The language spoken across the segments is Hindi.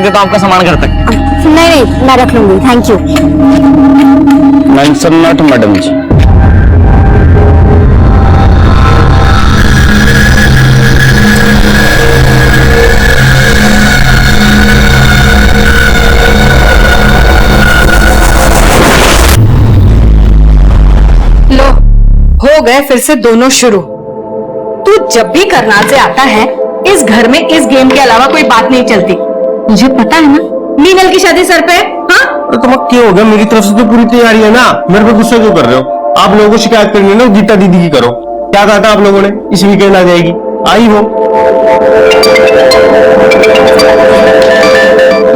देता हूँ आपका सामान घर तक। नहीं, मैं रख लूंगी, thank you. Mention not madam ji. लो, हो गए फिर से दोनों शुरू। तू जब भी करनाल से आता है, इस घर में इस गेम के अलावा कोई बात नहीं चलती। मुझे पता है ना, मीनल की शादी सर पे। हाँ तो क्या हो गया, मेरी तरफ से तो पूरी तैयारी है ना। मेरे पे गुस्सा क्यों कर रहे हो? आप लोगों को शिकायत करनी है ना, गीता दीदी की करो। क्या कहा था आप लोगों ने, इस वीकेंड आ जाएगी, आई हो।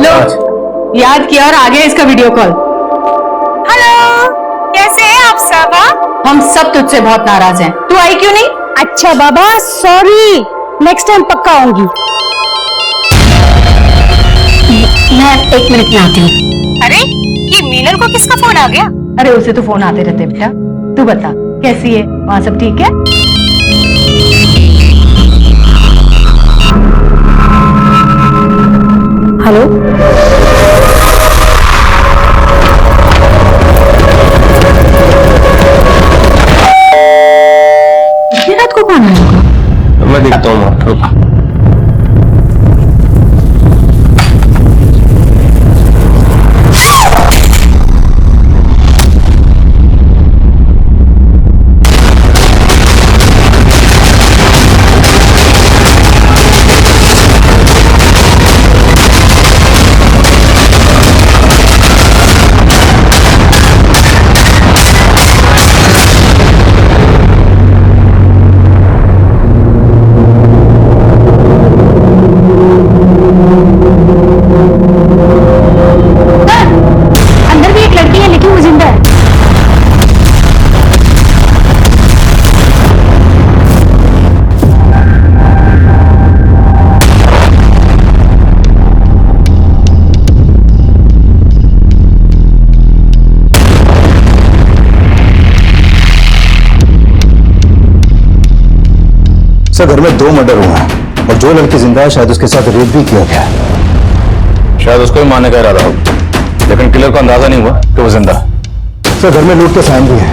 लो, याद किया और आ गया इसका वीडियो कॉल। हेलो, कैसे हैं आप सब? हम सब तुझसे बहुत नाराज हैं। तू आई क्यों नहीं? अच्छा बाबा, सॉरी, नेक्स्ट टाइम पक्का आऊंगी। मैं 1 मिनट में आती हूँ। अरे, ये मीनल को किसका फोन आ गया? अरे उसे तो फोन आते रहते बेटा। तू बता कैसी है, वहाँ सब ठीक है? हेलो, इतनी रात को कौन आएगा? मैं देखता हूँ। सर, घर में 2 मर्डर हुआ है और जो लड़की जिंदा है शायद उसके साथ रेप भी किया गया है। शायद उसको ही मारने का इरादा हो, लेकिन किलर को अंदाजा नहीं हुआ कि वो जिंदा है। सर, घर में लूट के साइन भी है।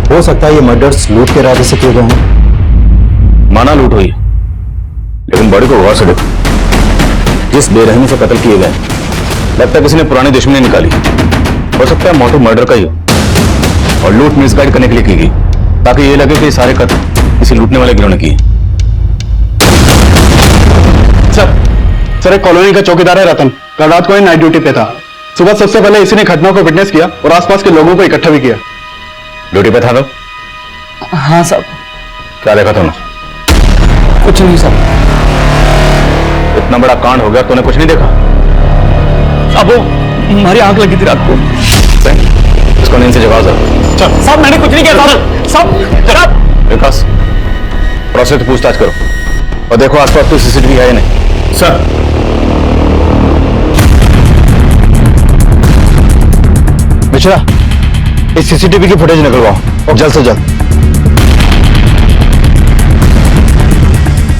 हो सकता है ये मर्डर्स लूट के इरादे से किए गए हैं। माना लूट हुई, लेकिन बॉडी को गौर से देखो। जिस बेरहमी से कत्ल किए गए, लगता है किसी ने पुरानी दुश्मनी निकाली। हो सकता है मोटिव मर्डर का ही हो और लूट मिसगाइड करने के लिए की गई, ताकि ये लगे कि ये सारे कत्ल किसी लूटने वाले गिरोह ने किए। सर, एक कॉलोनी का चौकीदार है रतन, कल रात को ही नाइट ड्यूटी पे था। सुबह सबसे पहले इसी ने घटना को विटनेस किया और आसपास के लोगों को इकट्ठा भी किया। ड्यूटी पे था तो? हाँ साहब। क्या देखा तूने? कुछ नहीं सर। इतना बड़ा कांड हो गया, तूने कुछ नहीं देखा? अब वो हमारी आंख लगी थी रात को। इसको नींद से जगा दो। चल साहब, मैंने कुछ नहीं किया साहब। विकास, प्रोसेस से पूछताछ करो और देखो आसपास कोई सीसीटीवी है या नहीं। सर, मिश्रा, इस सीसीटीवी की फुटेज निकलवाओ और जल्द से जल्द।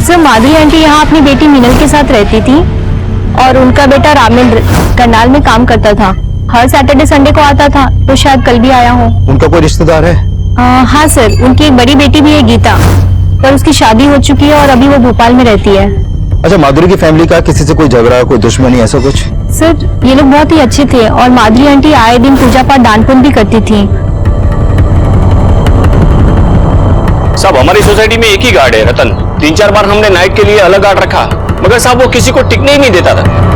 सर, माधुरी आंटी यहाँ अपनी बेटी मीनल के साथ रहती थी और उनका बेटा रामेंद्र करनाल में काम करता था। हर सैटरडे संडे को आता था, तो शायद कल भी आया हो। उनका कोई रिश्तेदार है? हाँ सर, उनकी एक बड़ी बेटी भी है गीता, पर उसकी शादी हो चुकी है और अभी वो भोपाल में रहती है। अच्छा, माधुरी की फैमिली का किसी से कोई झगड़ा, कोई दुश्मनी, ऐसा कुछ? सर, ये लोग बहुत ही अच्छे थे और माधुरी आंटी आए दिन पूजा पाठ दान पुण्य भी करती थी। साहब, हमारी सोसाइटी में एक ही गार्ड है रतन। 3-4 बार हमने नाइट के लिए अलग गार्ड रखा, मगर साहब वो किसी को टिकने ही नहीं देता था।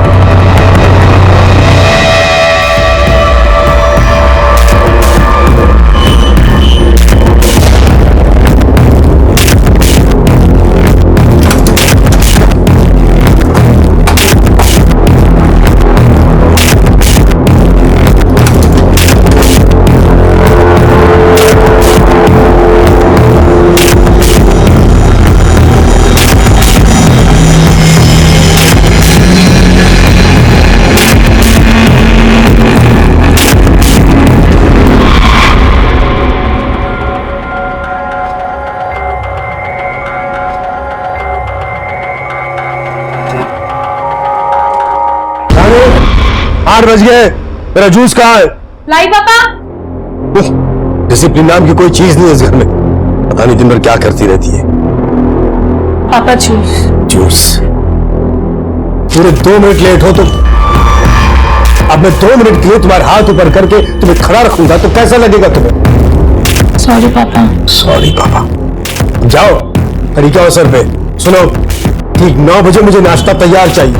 बज गए, मेरा जूस कहाँ है? लाई पापा। डिसिप्लिन नाम की कोई चीज नहीं है इस घर में। पता नहीं दिन भर क्या करती रहती है। पापा जूस। जूस? पूरे 2 मिनट लेट हो तुम। अब मैं 2 मिनट के लिए तुम्हारे हाथ ऊपर करके तुम्हें खड़ा रखूंगा तो कैसा लगेगा तुम्हें? सॉरी पापा। सॉरी पापा। जाओ, तरीका हो सर पे। सुनो, ठीक 9 बजे मुझे नाश्ता तैयार चाहिए।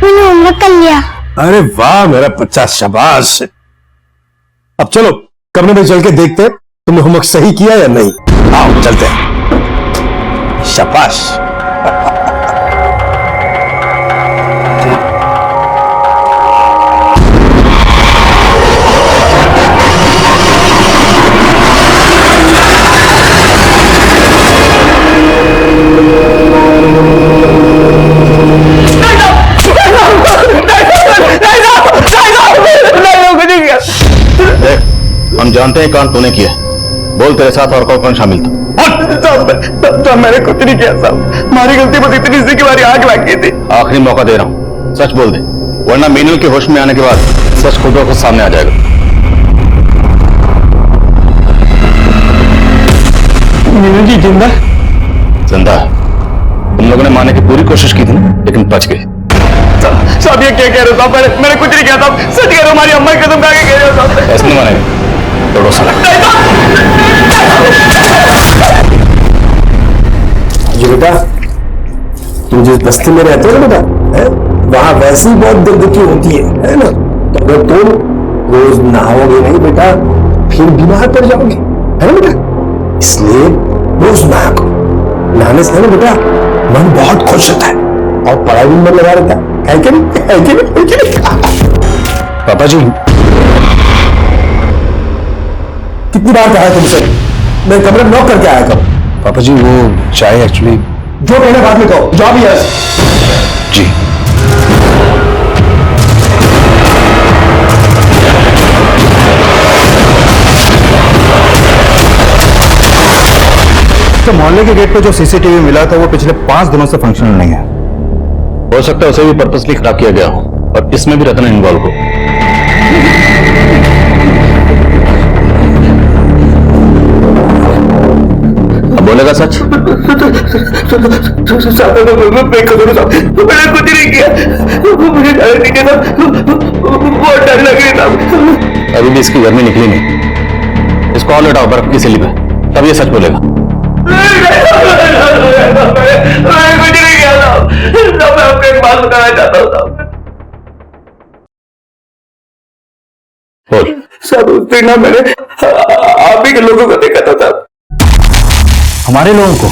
मैंने होमवर्क कर लिया। अरे वाह मेरा बच्चा, शाबाश। अब चलो कमरे में चल के देखते हैं तुमने होमवर्क सही किया या नहीं। आओ चलते हैं। शाबाश। हम जानते हैं कांड तूने किया। बोल तेरे साथ और कौन शामिल था? साहब मैंने कुछ नहीं किया साहब, हमारी गलती बस इतनी सी कि हमारी आग लग गई थी। आखिरी मौका दे रहा हूं, सच बोल दे, वरना मीनू के होश में आने के बाद सच खुद ब खुद सामने आ जाएगा। मीनू जी जिंदा? जिंदा है। तुम लोगों ने मारने की पूरी कोशिश की थी ना, लेकिन बच गए। साहब ये क्या कह रहे हो साहब? मैंने कुछ नहीं किया साहब, सच कह रहे हो, हमारी अम्मा की कसम खा के कह रहे हो साहब। ऐसे नहीं मानेंगे, तोड़ो साला। ये बेटा, तुम जिस बस्ती में रहते हो ना बेटा, वहां वैसी बहुत गंदगी होती है ना? तो अगर तुम रोज नहाओगे नहीं बेटा, फिर बीमार पड़ जाओगे, है ना बेटा? इसलिए रोज नहा करो। नहाने से ना बेटा मन बहुत खुश होता है और पढ़ाई में मन लगा रहता है कि नहीं? है कि नहीं? है कि नहीं? पापा जी, कितनी बार कहा है तुमसे मैं कमरे में नॉक करके आया करो? पापा जी वो चाय एक्चुअली। जो कहना बाद में कहो, जॉब ही है। जी तो मोहल्ले के गेट पे जो सीसीटीवी मिला था वो पिछले 5 दिनों से फंक्शनल नहीं है। हो सकता है उसे भी पर्पसली खराब किया गया हो और इसमें भी रतन इन्वॉल्व हो। अब बोलेगा सच? मैंने कुछ नहीं किया, मुझे डर नहीं किया, बहुत डर लग रही था। अभी भी इसकी गर्मी निकली नहीं। इसको और लटाओ बर्फ की सिली पे, तब ये सच बोलेगा। मैंने कुछ नहीं किया था, मैं आपको एक बात बताना चाहता हूँ बोल। सब उस दिन ना मैंने आप ही के लोगों को देखा था साहब। हमारे लोगों को?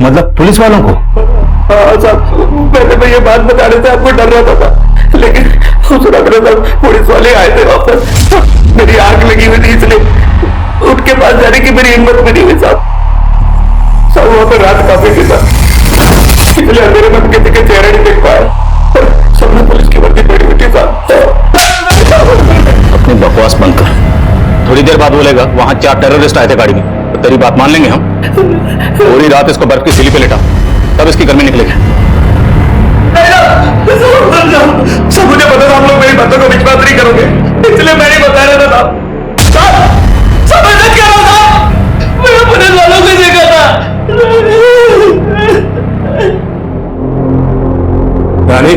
मतलब पुलिस वालों को? हाँ साहब, पहले मैं ये बात बताने से आपको डर रहा था, लेकिन उस रात पुलिस वाले आए थे वापस, मेरी आग लगी हुई थी, इसलिए उनके पास जाने की मेरी हिम्मत भी नहीं हुई साहब। सब वहां पर रात काफी थी साहब, इसलिए अंधेरे में किसी के चेहरे नहीं देख पाया। सबने पुलिस की वर्दी पड़ी हुई थी साहब। अपनी बकवास बंद कर। थोड़ी देर बाद बोलेगा वहां 4 टेररिस्ट आए थे गाड़ी में, तो तेरी बात मान लेंगे हम? पूरी रात इसको बर्फ की सिली पे लेटा, तब इसकी गर्मी निकलेगी। सब मुझे पता था आप लोग मेरी बातों को विश्वास नहीं करोगे, इसलिए मैं नहीं बता रहा था साहब। सब ऐसा क्या रहा था? मैंने पुलिस वालों को देखा था। रानी,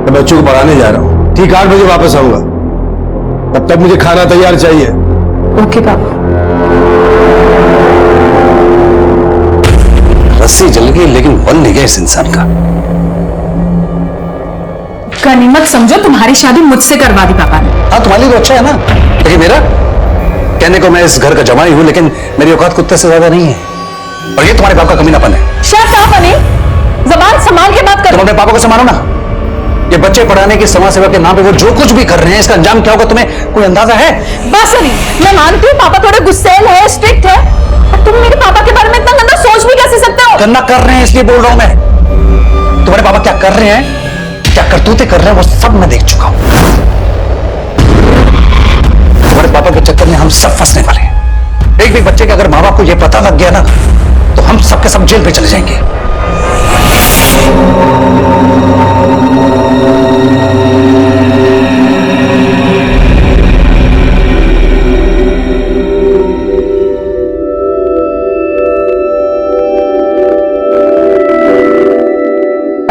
मैं बच्चों को पढ़ाने जा रहा हूँ, ठीक 8 बजे वापस आऊंगा। तब तक मुझे खाना तैयार चाहिए। ओके पापा। रस्सी जल गई लेकिन बल नहीं गया इस इंसान का। गनीमत समझो तुम्हारी शादी मुझसे करवा दी पापा ने। हाँ तुम्हारे लिए तो अच्छा है ना, लेकिन मेरा कहने को मैं इस घर का जमाई हूं, लेकिन मेरी औकात कुत्ते से ज्यादा नहीं है। और ये तुम्हारे बाप का कमीनापन है। शट अप अनिल, जबान संभाल के बात तुम करो। अपने पापा को संभालो ना। ये बच्चे पढ़ाने की समाज सेवा के नाम पे वो जो कुछ भी कर रहे हैं, इसका अंजाम क्या होगा तुम्हें कोई अंदाजा है? बस अनिल, मैं मानती हूँ पापा थोड़े गुस्सैल है, स्ट्रिक्ट है, और तुम मेरे पापा के बारे में इतना गंदा सोच भी कैसे सकते हो? गन्ना कर रहे हैं इसलिए बोल रहा हूं मैं। तुम्हारे पापा क्या कर रहे हैं, क्या करतूतें कर रहे हैं, वो सब मैं देख चुका हूं। तुम्हारे पापा के चक्कर में हम सब फंसने वाले हैं, एक भी बच्चे के अगर माँ बाप को ये पता लग गया ना, तो हम सबके सब जेल पे चले जाएंगे।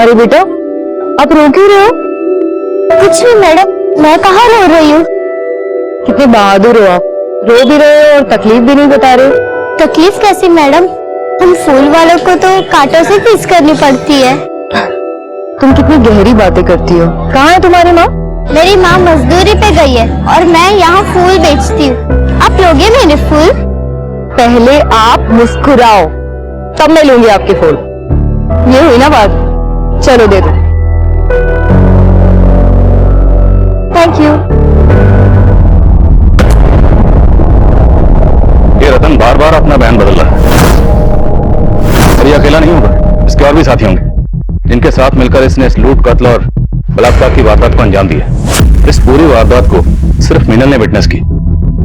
अरे बेटा, आप रो क्यों रहे हो? कुछ नहीं मैडम, मैं कहाँ रो रही हूँ। कितने बहादुर हो आप, रो भी रहे हो और तकलीफ भी नहीं बता रहे हो। तकलीफ कैसी मैडम? हम फूल वालों को तो कांटों से पीस करनी पड़ती है। तुम कितनी गहरी बातें करती हो। कहाँ है तुम्हारी माँ? मेरी माँ मजदूरी पे गई है और मैं यहाँ फूल बेचती हूँ। आप लोगे मेरे फूल? पहले आप मुस्कुराओ, तब मैं लूंगी आपके फूल। ये हुई ना बात, चलो दे दो। Thank you. ये रतन बार बार अपना बयान बदल रहा है। और ये अकेला नहीं होगा, इसके और भी साथी होंगे जिनके साथ मिलकर इसने इस लूट, कत्ल और बलात्कार की वारदात को अंजाम दिया। इस पूरी वारदात को सिर्फ मीनल ने विटनेस की।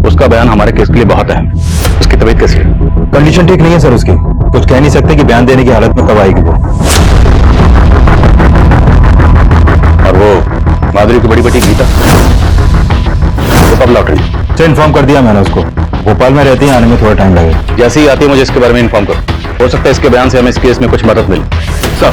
उसका बयान हमारे केस के लिए बहुत अहम है। उसकी तबीयत कैसी है? कंडीशन ठीक नहीं है सर उसकी, कुछ कह नहीं सकते कि बयान देने की हालत में कब आएगी वो। और वो माधुरी की बड़ी बेटी गीता, वो कब लौट रही? सर इन्फॉर्म कर दिया मैंने उसको, भोपाल में रहती है, आने में थोड़ा टाइम लगेगा। जैसे ही आती है मुझे इसके बारे में इन्फॉर्म करो। हो सकता है इसके बयान से हमें इस केस में कुछ मदद मिले। सर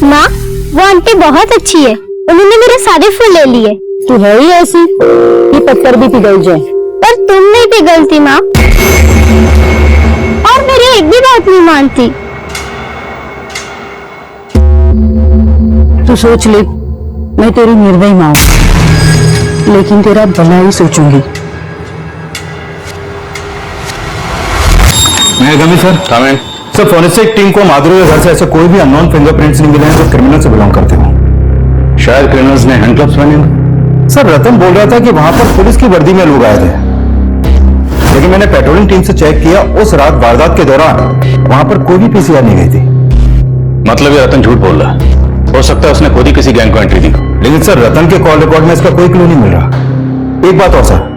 माँ, वो आंटी बहुत अच्छी है, उन्होंने मेरे सारे फूल ले लिए। तू है ही ऐसी, ये पत्थर भी पिघल जाए। पर तुम नहीं पिघलती माँ, और मेरी एक भी बात नहीं मानती। तू सोच ले, मैं तेरी निर्दयी माँ हूं, लेकिन तेरा भला ही सोचूंगी। मैं गमी sir. Comment. Sir forensic team को माधुरी के घर से ऐसे कोई भी अननोन फिंगरप्रिंट्स नहीं मिले हैं जो क्रिमिनल से बिलोंग करते हो। शायद क्रिमिनल्स ने हैंडक्लब्स पहने हों। सर रतन बोल रहा था कि वहां पर पुलिस की वर्दी में लोग आए थे, लेकिन मैंने पेट्रोलिंग टीम से चेक किया, उस रात वारदात के दौरान वहां पर कोई भी पीसीआर नहीं गई थी। मतलब ये रतन झूठ बोल रहा है। हो सकता है उसने खुद ही किसी गैंग को एंट्री दी। लेकिन सर रतन के कॉल रिकॉर्ड में इसका कोई क्लू नहीं मिल रहा। एक बात और सर,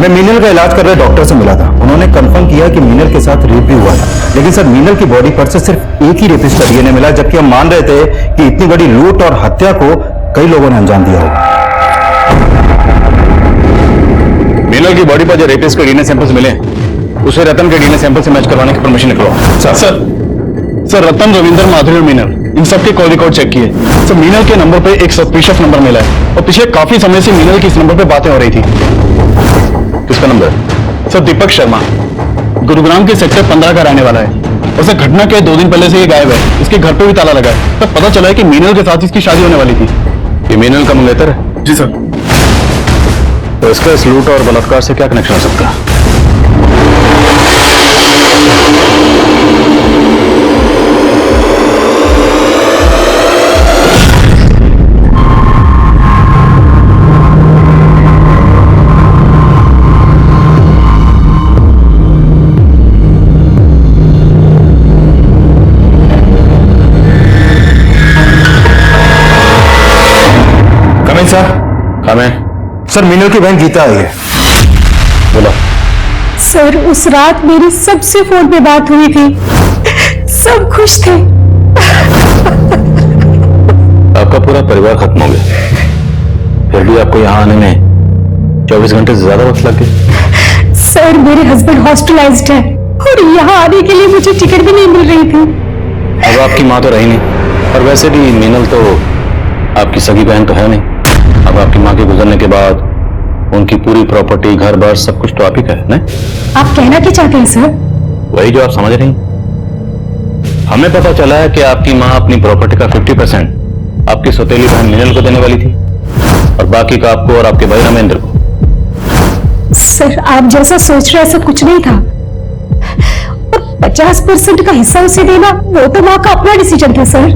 मैं मीनल का इलाज कर रहे डॉक्टर से मिला था, उन्होंने कंफर्म किया कि मीनल के साथ रेप भी हुआ था। लेकिन सर मीनल की बॉडी पर से सिर्फ एक ही रेपिस्ट का डीएनए मिला, जबकि हम मान रहे थे कि इतनी बड़ी लूट और हत्या को कई लोगों ने अंजाम दिया होगा। मीनल की बॉडी पर जो रेपिस्ट के डीएनए सैंपल्स मिले, उसे रतन के डीएनए सैंपल से मैच करवाने की परमिशन निकलवाओ। सर रतन, रविंदर, माधुरी और मीनल, इन सबके कॉल रिकॉर्ड चेक किए। सर मीनल के नंबर पे एक सस्पिशियस नंबर मिला है और पिछले काफी समय से मीनल की इस नंबर पे बातें हो रही थी। किसका नंबर? सर दीपक शर्मा, गुरुग्राम के सेक्टर 15 का रहने वाला है। और सर घटना के 2 दिन पहले से ये गायब है। इसके घर पे भी ताला लगा है। सर पता चला है कि मीनल के साथ इसकी शादी होने वाली थी। ये मीनल का मंगेतर है? जी सर। तो इसका इस लूट और बलात्कार से क्या कनेक्शन हो सकता है? सर मीनल की बहन गीता आई है। बोला। सर उस रात मेरी सबसे फोन पे बात हुई थी, सब खुश थे। आपका पूरा परिवार खत्म हो गया, फिर भी आपको यहाँ आने में 24 घंटे से ज्यादा वक्त लग गया। सर मेरे हस्बैंड हॉस्पिटलाइज्ड है और यहाँ आने के लिए मुझे टिकट भी नहीं मिल रही थी। अब आपकी माँ तो रही नहीं, और वैसे भी मीनल तो आपकी सगी बहन तो है नहीं। अब आपकी माँ के गुजरने के बाद उनकी पूरी प्रॉपर्टी, घर बार सब कुछ तो आप ही का है, नहीं? आप कहना क्या चाहते हैं सर? वही जो आप समझ रही। हमें पता चला है कि आपकी माँ अपनी प्रॉपर्टी का 50% आपकी सौतेली बहन मीनल को देने वाली थी और बाकी का आपको और आपके भाई रामेंद्र को। सर आप जैसा सोच रहे ऐसा कुछ नहीं था। 50% का हिस्सा उसे देना वो तो माँ का अपना डिसीजन था सर।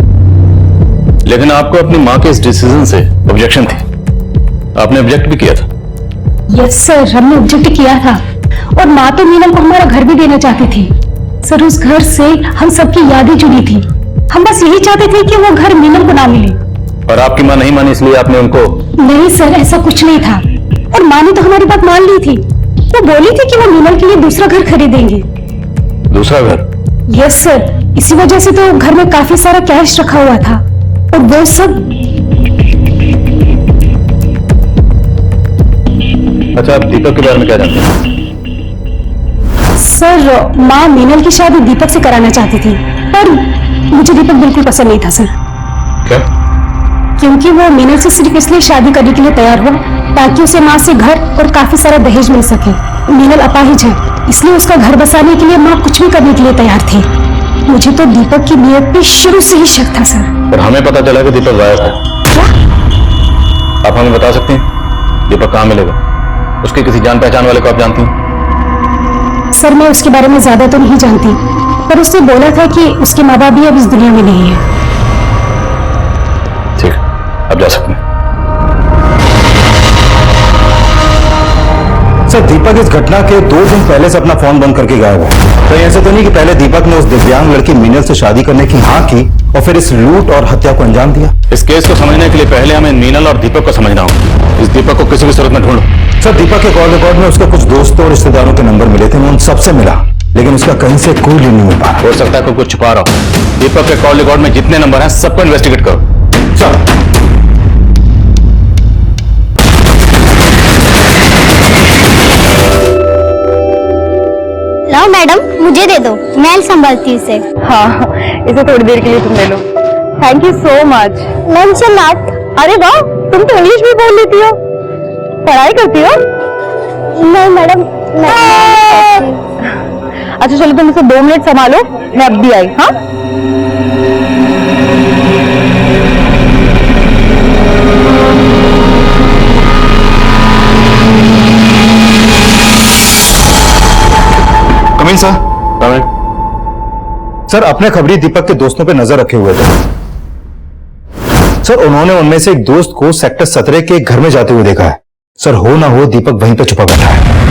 लेकिन आपको अपनी माँ के इस डिसीजन से ऑब्जेक्शन थी, आपने ऑब्जेक्ट भी किया था। यस सर, हमने ऑब्जेक्ट किया था और माँ तो मीनल को हमारा घर भी देना चाहती थी। सर उस घर से हम सबकी यादें जुड़ी थी, हम बस यही चाहते थे कि वो घर मीनल को ना मिले। और आपकी मां नहीं मानी इसलिए आपने उनको? नहीं सर, ऐसा कुछ नहीं था। और माँ ने तो हमारी बात मान ली थी। वो बोली थी कि वो मीनल के लिए दूसरा घर खरीदेंगे। दूसरा घर? यस सर, इसी वजह से तो घर में काफी सारा कैश रखा हुआ था और वो सब। अच्छा, आप दीपक के बारे में क्या जानते हैं? सर, माँ मीनल की शादी दीपक से कराना चाहती थी, पर मुझे दीपक बिल्कुल पसंद नहीं था सर। क्या? क्योंकि वो मीनल से सिर्फ इसलिए शादी करने के लिए तैयार हुआ ताकि उसे माँ से घर और काफी सारा दहेज मिल सके। मीनल अपाहिज है, इसलिए उसका घर बसाने के लिए माँ कुछ भी करने के लिए तैयार थी। मुझे तो दीपक की नीयत पे शुरू से ही शक था सर। पर हमें पता चला कि दीपक गायब है। क्या? आप हमें बता सकते हैं दीपक कहाँ मिलेगा? उसके किसी जान पहचान वाले को आप जानती हैं? सर, मैं उसके बारे में ज्यादा तो नहीं जानती, पर उसने बोला था कि उसके माँ बाप भी अब इस दुनिया में नहीं है। ठीक, अब जा सकते हैं। सर, दीपक इस घटना के 2 दिन पहले से अपना फोन बंद करके गायब है। तो ऐसे तो नहीं कि पहले दीपक ने उस दिव्यांग लड़की मीनल से शादी करने की हाँ की और फिर इस लूट और हत्या को अंजाम दिया? इस केस को समझने के लिए पहले हमें मीनल और दीपक को समझना होगा। इस दीपक को किसी भी सूरत में ढूंढो। सर, दीपक के कॉल रिकॉर्ड में उसके कुछ दोस्तों और रिश्तेदारों के नंबर मिले थे, मैं उन सबसे मिला, लेकिन उसका कहीं से कोई लीड नहीं मिल पा। हो सकता है कोई कुछ छुपा रहा हो। दीपक के कॉल रिकॉर्ड में जितने नंबर हैं सबको इन्वेस्टिगेट करो। सर, लाओ मैडम, मुझे दे दो, मैं संभालती हूँ इसे। हाँ, इसे थोड़ी देर के लिए तुम ले लो। Thank you so much. Lunch not. अरे वाह, तुम तो इंग्लिश भी बोल लेती हो। पढ़ाई करती हो? नहीं मैडम, अच्छा चलो, तुम इसे 2 मिनट संभालो, मैं अब भी आई। हाँ, कमिंग सर। कमिंग। सर, अपने खबरी दीपक के दोस्तों पे नजर रखे हुए थे। सर, उन्होंने उनमें से एक दोस्त को सेक्टर 17 के एक घर में जाते हुए देखा है। सर, हो ना हो दीपक वहीं पे छुपा बैठा है।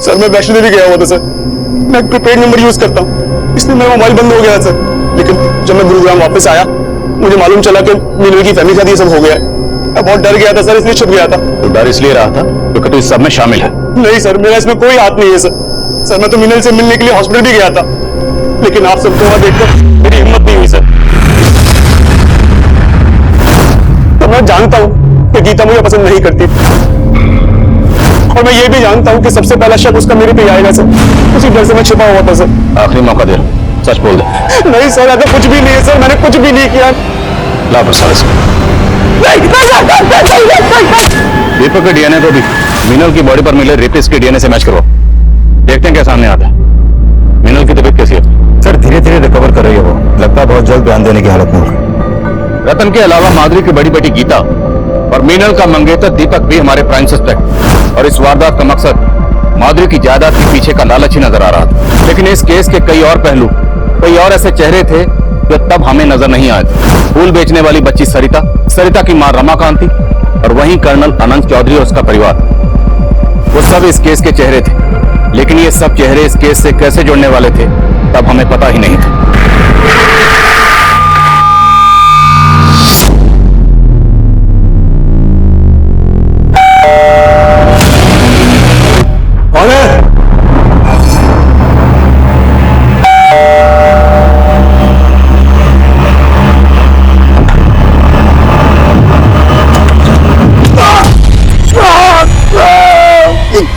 सर, मैं वैष्णो देवी गया हुआ था सर। मैं प्रीपेड नंबर यूज करता हूँ, इसलिए मेरा मोबाइल बंद हो गया सर। लेकिन जब मैं गुरुग्राम वापस आया, मुझे मालूम चला कि मीनल की फैमिली के साथ ये सब हो गया है। मैं बहुत डर गया था सर, इसलिए छुप गया था। तो डर इसलिए रहा था क्योंकि तू इस सब में शामिल है। नहीं सर, मेरा इसमें कोई हाथ नहीं है सर। सर, मैं तो मीनल से मिलने के लिए हॉस्पिटल भी गया था, लेकिन आप सबको वहां देखकर मेरी हिम्मत नहीं हुई सर। तो मैं जानता हूँ कि गीता मुझे पसंद नहीं करती, और मैं ये भी जानता हूँ कि सबसे पहला शक उसका मेरे पे आएगा सर। उसी डर से मैं छिपा हुआ था सर। आखिरी मौका दे रहा हूं, सच बोल दे। नहीं सर, ऐसा कुछ भी नहीं है सर, मैंने कुछ भी नहीं किया। ला प्रसाद इसको। दीपक के डीएनए को भी मीनल की बॉडी पर मिले रेपिस्ट के डीएनए से मैच करवाओ। देखते हैं क्या सामने आता है। मीनल की तबीयत कैसी है? सर, धीरे धीरे रिकवर कर रही है वो। लगता है बहुत जल्द बयान देने की हालत में होगी। रतन के अलावा माधुरी की बड़ी बेटी गीता और मीनल का मंगेतर दीपक भी हमारे प्राइम सस्पेक्ट। और इस वारदात का मकसद माधुरी की जायदाद के पीछे का लालच ही नजर आ रहा था। लेकिन इस केस के कई और पहलू, कई और ऐसे चेहरे थे जो तब हमें नजर नहीं आए थे। फूल बेचने वाली बच्ची सरिता, सरिता की मां रमाकांति और वहीं कर्नल अनंत चौधरी और उसका परिवार, वो सब इस केस के चेहरे थे। लेकिन ये सब चेहरे इस केस से कैसे जुड़ने वाले थे तब हमें पता ही नहीं था।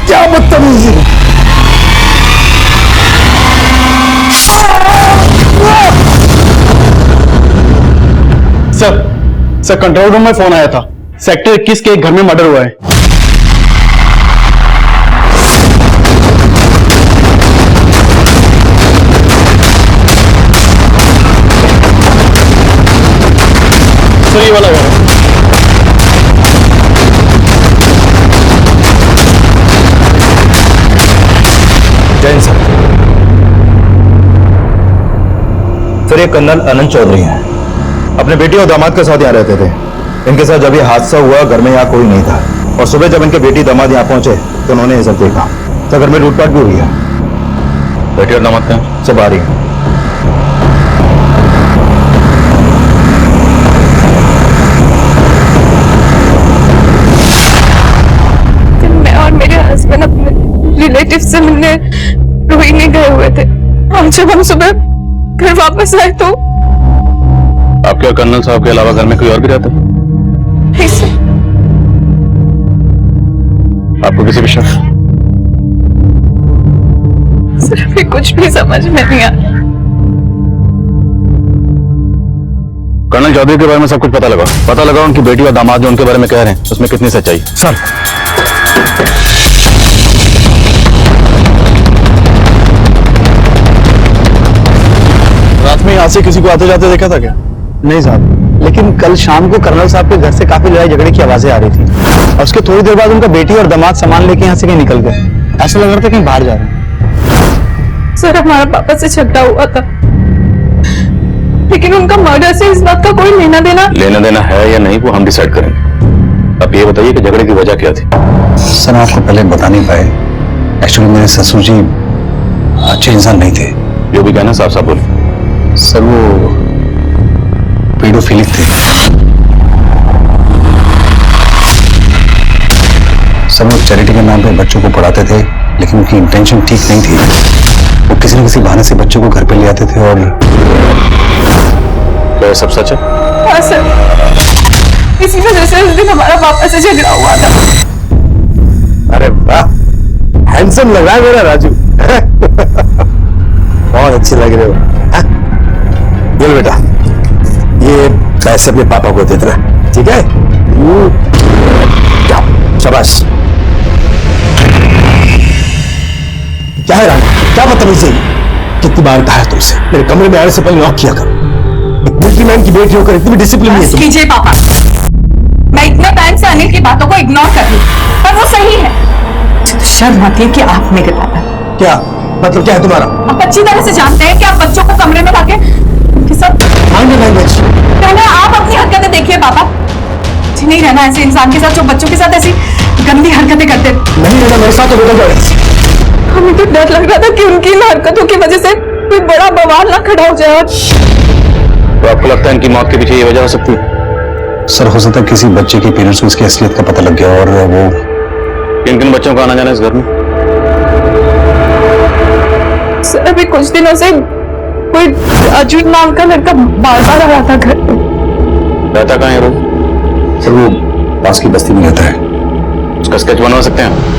क्या बदतमीजी! सर, कंट्रोल रूम में फोन आया था। सेक्टर 21 के एक घर में मर्डर हुआ है। सर, ये वाला घर है। सर, ये कर्नल अनंत चौधरी हैं। अपने बेटी और दामाद के साथ यहाँ रहते थे। इनके साथ जब ये हादसा हुआ घर में यहाँ कोई नहीं था, और सुबह जब इनके बेटी दामाद यहाँ पहुंचे तो उन्होंने ये सब देखा। तो घर में लूटपाट भी हुई है। बेटी और दामाद कहाँ? सब आ रही है। मैं और मेरे हस्बैंड अपने रिलेटिव से मिलने रोहिणी गए हुए थे, और जब हम सुबह घर वापस आए तो आपके और कर्नल साहब के अलावा घर में कोई और भी रहता है? नहीं सर। आपको किसी भी शक? सर अभी कुछ भी समझ में नहीं आ। कर्नल चौधरी के बारे में सब कुछ पता लगा उनकी बेटी और दामाद जो उनके बारे में कह रहे हैं उसमें कितनी सच्चाई? सर, रात में यहाँ से किसी को आते जाते देखा था क्या? नहीं साहब, लेकिन कल शाम को कर्नल साहब के घर से काफी लड़ाई झगड़े की आवाजें आ रही थी, और उसके थोड़ी देर बाद उनका बेटी और दामाद सामान लेके यहाँ से कहीं निकल गए। ऐसा लग रहा था कहीं बाहर जा रहे हैं। सर हमारा पापा से झगड़ा हुआ था, लेकिन उनका मर्डर से इस बात का कोई लेना देना है या नहीं वो हम डिसाइड करेंगे। आप ये बताइए कि झगड़े की वजह क्या थी? सर आपको पहले बता नहीं पाए, एक्चुअली मेरे ससुर जी अच्छे इंसान नहीं थे। जो भी कहना साफ साफ बोले। सर वो पेडोफिलिक थे। सर वो चैरिटी के नाम पे बच्चों को पढ़ाते थे, लेकिन उनकी इंटेंशन ठीक नहीं थी। वो किसी न किसी बहाने से बच्चों को घर पे ले आते थे। और क्या ये सब सच है? हाँ सर, इसी वजह से उस दिन हमारा पापा से झगड़ा हुआ था। अरे वाह, हैंडसम लग रहा है मेरा राजू। बहुत अच्छे लग रहे हो। हाँ? ये लो बेटा, ये पैसे अपने पापा को दे देना, ठीक है? जाओ, शाबाश। क्या है रानी, क्या बदतमीजी है? कितनी बार कहा है तुमसे मेरे कमरे में आने से पहले लॉक किया करो। एक मिलिट्री मैन की बेटी होकर इतनी भी डिसिप्लिन नहीं है तुम। कीजिए पापा, मैं इतने टाइम से अनिल की बातों को इग्नोर कर रही हूँ, पर वो सही है। तो शर्म आती है कि आप मेरे पापा। क्या मतलब, क्या है तुम्हारा? आप अच्छी तरह से जानते हैं कि आप बच्चों को कमरे में लाके उनके साथ लैंग्वेज। पहले आप अपनी हरकतें देखिए पापा। जी नहीं रहना ऐसे इंसान के साथ जो बच्चों के साथ ऐसी गंदी हरकतें करते। नहीं रहना मेरे साथ तो बेटा जाओ। हमें तो डर लग रहा था कि उनकी इन हरकतों की वजह से कोई बड़ा बवाल ना खड़ा हो जाए। तो आपको लगता है इनकी मौत के पीछे ये वजह हो सकती है? सर हो सकता है किसी बच्चे के पेरेंट्स को इसकी असलियत का पता लग गया, और वो किन किन बच्चों का आना जाना इस घर में? सर अभी कुछ दिनों से कोई राजू नाम का लड़का बार बार आ रहा था घर पे। रहता कहाँ है रोज? सर वो पास की बस्ती में रहता है। उसका स्केच बनवा सकते हैं?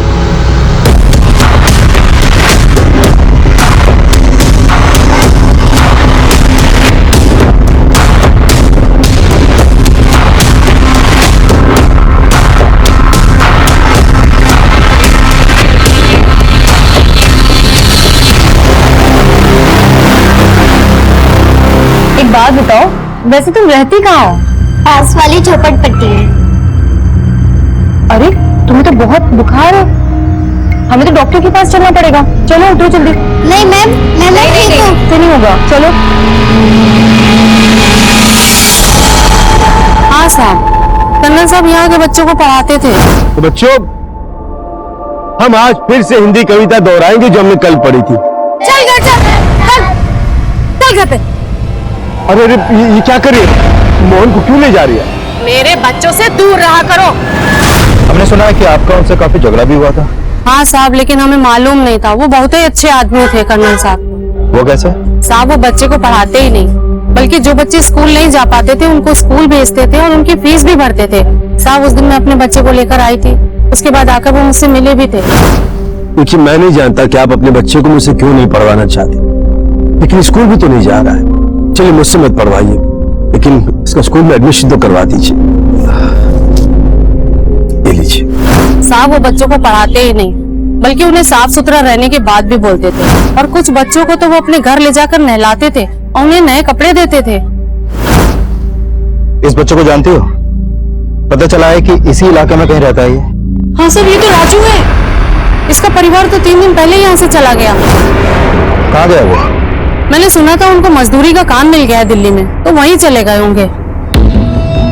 एक बात बताओ, वैसे तुम रहती कहाँ हो? पास वाली झोपड़पट्टी में। अरे तुम्हें तो बहुत बुखार है, हमें तो डॉक्टर के पास चलना पड़ेगा। चलो उठो जल्दी। नहीं मैम, मैं ठीक हूँ। से नहीं होगा, चलो। हाँ साहब, कर्नल साहब यहाँ के बच्चों को पढ़ाते थे। तो बच्चों, हम आज फिर से हिंदी कविता दोहराएंगे जो हमने कल पढ़ी थी। चल घर चल घर पे। अरे अरे ये क्या कर रही है? मोहन को क्यों ले जा रही है? मेरे बच्चों से दूर रहा करो। हमने सुना है कि आपका उनसे काफी झगड़ा भी हुआ था। हाँ साहब, लेकिन हमें मालूम नहीं था। वो बहुत ही अच्छे आदमी थे कर्नल साहब। वो कैसे? साहब वो बच्चे को पढ़ाते ही नहीं, बल्कि जो बच्चे स्कूल नहीं जा पाते थे उनको स्कूल भेजते थे और उनकी फीस भी भरते थे। साहब उस दिन मैं अपने बच्चे को लेकर आई थी, उसके बाद आकर वो मुझसे मिले भी थे। देखिए मैं नहीं जानता कि आप अपने बच्चे को मुझसे क्यों नहीं पढ़वाना चाहते, लेकिन स्कूल भी तो नहीं जा रहा है। चलिए मुझसे मत पढ़वाइए, लेकिन इसका स्कूल में एडमिशन तो करवा दीजिए। ये लीजिए। साहब वो बच्चों को पढ़ाते ही नहीं, बल्कि उन्हें साफ सुथरा रहने की बात भी बोलते थे, और कुछ बच्चों को तो वो अपने घर ले जाकर नहलाते थे और उन्हें नए कपड़े देते थे। इस बच्चे को जानती हो? पता चला है कि इसी इलाके में कहीं रहता है ये। हाँ सर, ये तो राजू है। इसका परिवार तो 3 दिन पहले यहाँ से चला गया। कहाँ गया वो? मैंने सुना था उनको मजदूरी का काम मिल गया है दिल्ली में, तो वहीं चले गए होंगे।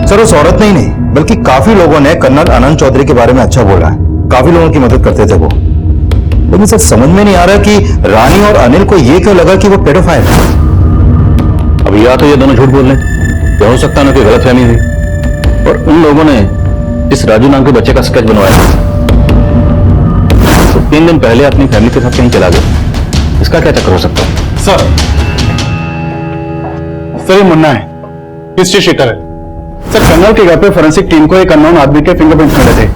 सर उस औरत ने ही नहीं बल्कि काफी लोगों ने कर्नल आनंद चौधरी के बारे में अच्छा बोला है। काफी लोगों की मदद करते थे वो। लेकिन सर समझ में नहीं आ रहा कि रानी और अनिल को ये क्यों लगा कि वो पेडोफाइल है। अब या तो ये दोनों झूठ बोल रहे हैं, या हो सकता है उनकी गलतफहमी थी। और उन लोगों ने इस राजू नाम के बच्चे का स्केच बनवाया तो 3 दिन पहले अपनी फैमिली के साथ कहीं चला गया। इसका क्या चक्कर हो सकता है? सर ये मुन्ना है, हिस्ट्री शीटर है। सर कर्नल के घर पे फोरेंसिक टीम को एक अननोन आदमी के फिंगरप्रिंट्स मिले थे।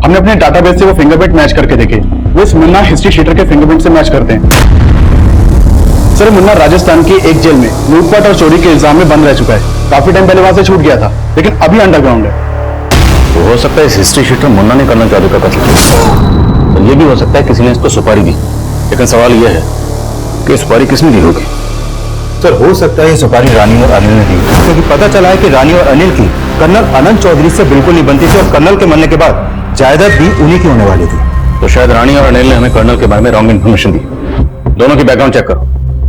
हमने अपने डाटाबेस से वो फिंगरप्रिंट मैच करके देखे, वो इस मुन्ना हिस्ट्री शीटर के फिंगरप्रिंट से मैच करते हैं। सर मुन्ना राजस्थान की एक जेल में लूटपाट और चोरी के इल्जाम में बंद रह चुका है। काफी टाइम पहले वहां से छूट गया था, लेकिन अभी अंडरग्राउंड है। तो हो सकता है इस हिस्ट्री शीटर मुन्ना ने कर्नल चौधरी का कत्ल किया। तो ये भी हो सकता है किसी ने इसको सुपारी दी। लेकिन सवाल यह है कि सुपारी किसने दी होगी? सर हो सकता है ये सुपारी रानी और अनिल ने दी, क्योंकि पता चला है कि रानी और अनिल की कर्नल आनंद चौधरी से बिल्कुल नहीं बनती थी और कर्नल के मरने के बाद जायदाद भी उन्हीं की होने वाली थी। तो शायद रानी और अनिल ने हमें कर्नल के बारे में रॉन्ग इन्फॉर्मेशन दी। दोनों की बैकग्राउंड चेक करो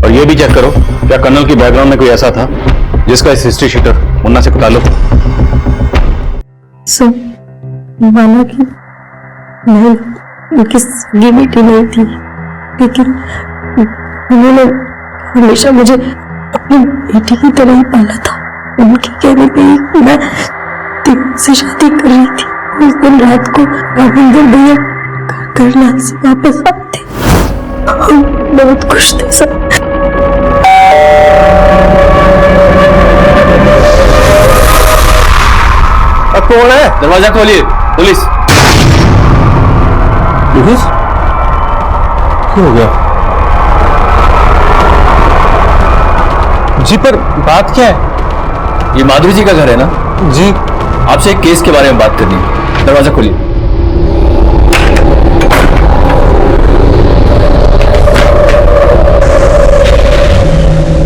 और ये भी चेक करो क्या कर्नल की बैकग्राउंड में कोई ऐसा था जिसका इस हिस्ट्री शीटर मुन्ना से ताल्लुक। माना कि मैं उनकी सगी बेटी नहीं थी, लेकिन उन्होंने हमेशा मुझे अपनी बेटी की तरह ही पाला था। उनके कहने पे ही मैं दिल से शादी कर रही थी। उस दिन रात को रामेंद्र भैया करनाल से वापस आते, हम बहुत खुश थे सब। कौन है? दरवाजा खोलिए। पुलिस। पुलिस? क्या हो गया? जी पर बात क्या है? ये माधुरी जी का घर है ना? जी आपसे एक केस के बारे में बात करनी है। दरवाजा खोलिए।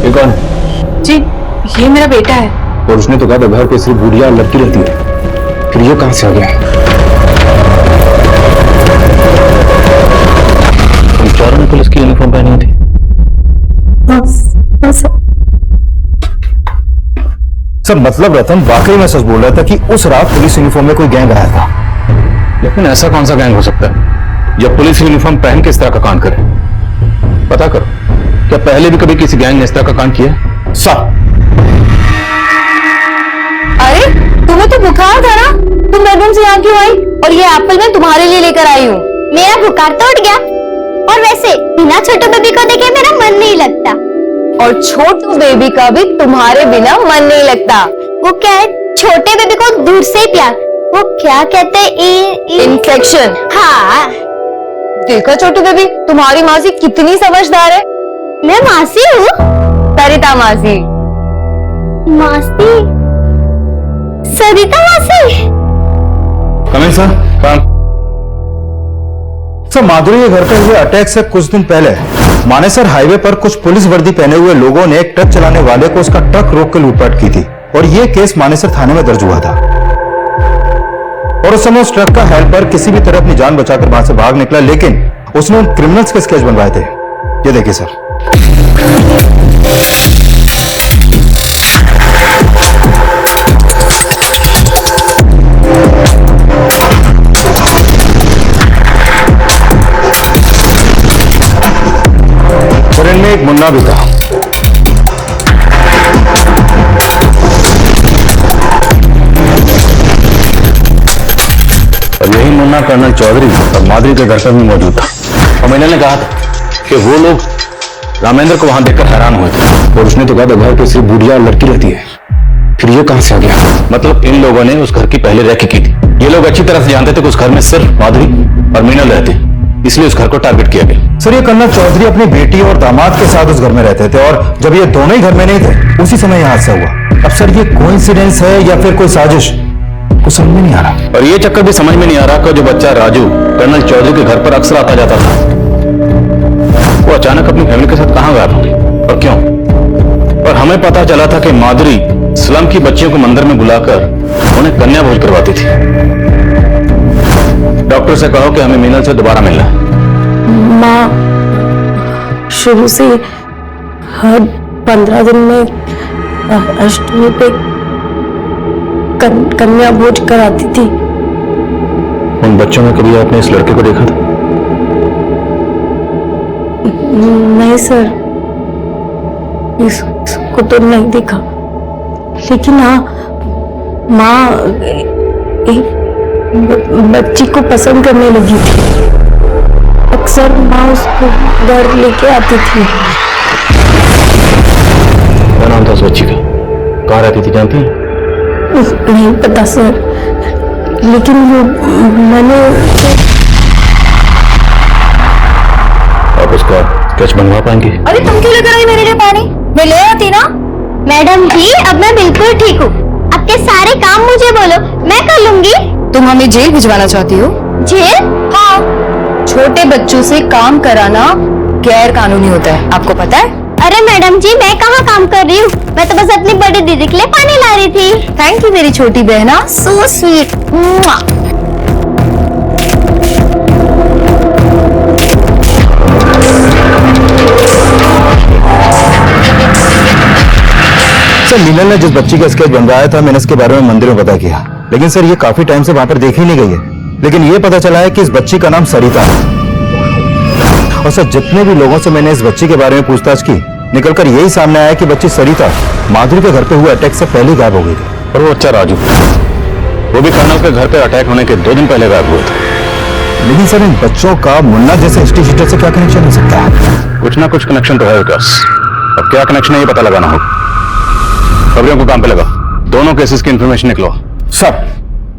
ये कौन है? जी ये मेरा बेटा है। और उसने तो कहा था घर पे सिर्फ बुढ़िया और लड़की रहती है, फिर ये कहां से आ गया? तुम चारों ने पुलिस की यूनिफॉर्म पहनी हुई थी? सर मतलब रतन वाकई में सच बोल रहा था कि उस रात पुलिस यूनिफॉर्म में कोई गैंग आया था। लेकिन ऐसा कौन सा गैंग हो सकता है जब पुलिस यूनिफॉर्म पहन के इस तरह का कांड करे? पता करो, क्या पहले भी कभी किसी गैंग ने इस तरह का कांड किया? सर अरे तुम्हें तो बुखार था ना, तुम बेडरूम से यहाँ क्यों आई? और ये एप्पल मैं तुम्हारे लिए लेकर आई हूँ। मेरा बुखार तो उठ गया, और वैसे बिना छोटू बेबी को देखे मेरा मन नहीं लगता। और छोटू बेबी का भी तुम्हारे बिना मन नहीं लगता। वो क्या है, छोटे बेबी को दूर से ही प्यार, वो क्या कहते हैं, इन्फेक्शन। हाँ देखो छोटू बेबी, तुम्हारी मासी कितनी समझदार है। मैं मासी हूँ। सरिता मासी। मासी? सरिता मासी? Coming sir. काम। सर माधुरी के घर पर हुए अटैक से कुछ दिन पहले मानेसर हाईवे पर कुछ पुलिस वर्दी पहने हुए लोगों ने एक ट्रक चलाने वाले को उसका ट्रक रोक कर लूटपाट की थी और यह केस मानेसर थाने में दर्ज हुआ था। और उस समय उस ट्रक का हेल्पर किसी भी तरह अपनी जान बचाकर वहां से भाग निकला, लेकिन उसने उन क्रिमिनल्स के स्केच बनवाए थे। ये देखिए सर। और इनमें एक मुन्ना भी था। और यही मुन्ना कर्नल चौधरी और माधुरी के घर पर भी मौजूद था। और मैंने कहा था कि वो लोग रामेंद्र को वहां देखकर हैरान हुए थे। और उसने तो कहा था घर पे सिर्फ बुढ़िया और लड़की रहती है, फिर ये कहां से आ गया? मतलब इन लोगों ने उस घर की पहले रेकी की थी। ये लोग अच्छी तरह से जानते थे कि उस घर में सिर्फ माधुरी और मीनल रहते हैं, इसलिए उस घर को टारगेट किया गया। सर ये कर्नल चौधरी अपनी बेटी और दामाद के साथ उस घर में रहते थे और जब ये दोनों ही घर में नहीं थे उसी समय यह हादसा हुआ। अब सर ये कोइंसिडेंस है या फिर कोई साजिश, कुछ समझ में नहीं आ रहा। और ये चक्कर भी समझ में नहीं आ रहा कि जो बच्चा राजू कर्नल चौधरी के घर पर अक्सर आता जाता था, वो अचानक अपनी फैमिली के साथ कहां गायब हो गई और क्यों? और हमें पता चला था कि माधुरी स्लम की बच्चियों को मंदिर में बुलाकर उन्हें कन्या भोज करवाती थी। डॉक्टर से कहो कि हमें मीनल से दोबारा मिलना है। माँ शुरू से हर 15 दिन में अष्टमी पे कन्या भोज कराती थी। उन बच्चों में कभी आपने इस लड़के को देखा था? नहीं सर, इसको तो नहीं देखा, लेकिन हाँ माँ एक बच्ची को पसंद करने लगी थी। अक्सर माँ उसको घर लेके आती थी। क्या नाम था उस बच्ची का? कहाँ रहती थी जानती हैं? नहीं पता सर, लेकिन वो मैंने आप उसका स्केच बनवा पाएंगे? अरे तुम क्यों लेकर आई मेरे लिए पानी? मैं ले आती ना। मैडम जी अब मैं बिल्कुल ठीक हूँ, आपके सारे काम मुझे बोलो, मैं कर लूंगी। तुम हमें जेल भिजवाना चाहती हो? जेल? हाँ। छोटे बच्चों से काम कराना गैर कानूनी होता है, आपको पता है? अरे मैडम जी मैं कहाँ काम कर रही हूँ, मैं तो बस अपनी बड़ी दीदी के लिए पानी ला रही थी। थैंक यू मेरी छोटी बहना, सो स्वीट। सर मीनल ने जिस बच्ची का स्केच बनवाया था मैंने इसके बारे में मंदिर में पता किया, लेकिन सर ये काफी टाइम से वहां पर देखी नहीं गई है। लेकिन ये पता चला है कि इस बच्ची का नाम सरिता है। और सर जितने भी लोगों से मैंने इस बच्ची के बारे में पूछताछ की, निकलकर यही सामने आया कि बच्ची सरिता माधुरी के घर पे हुए अटैक से पहले गायब हो गई थी। और वो बच्चा राजू, वो भी कर्नल के घर पे अटैक होने के 2 दिन पहले गायब हुआ था। लेकिन सर इन बच्चों का मुन्ना जैसे हिस्ट्री शीटर से क्या कनेक्शन हो सकता है? कुछ ना कुछ कनेक्शन तो है विकास, अब क्या कनेक्शन है ये पता लगाना होगा। खबरों को काम पे लगा, दोनों केसेस की इंफॉर्मेशन निकलो। सर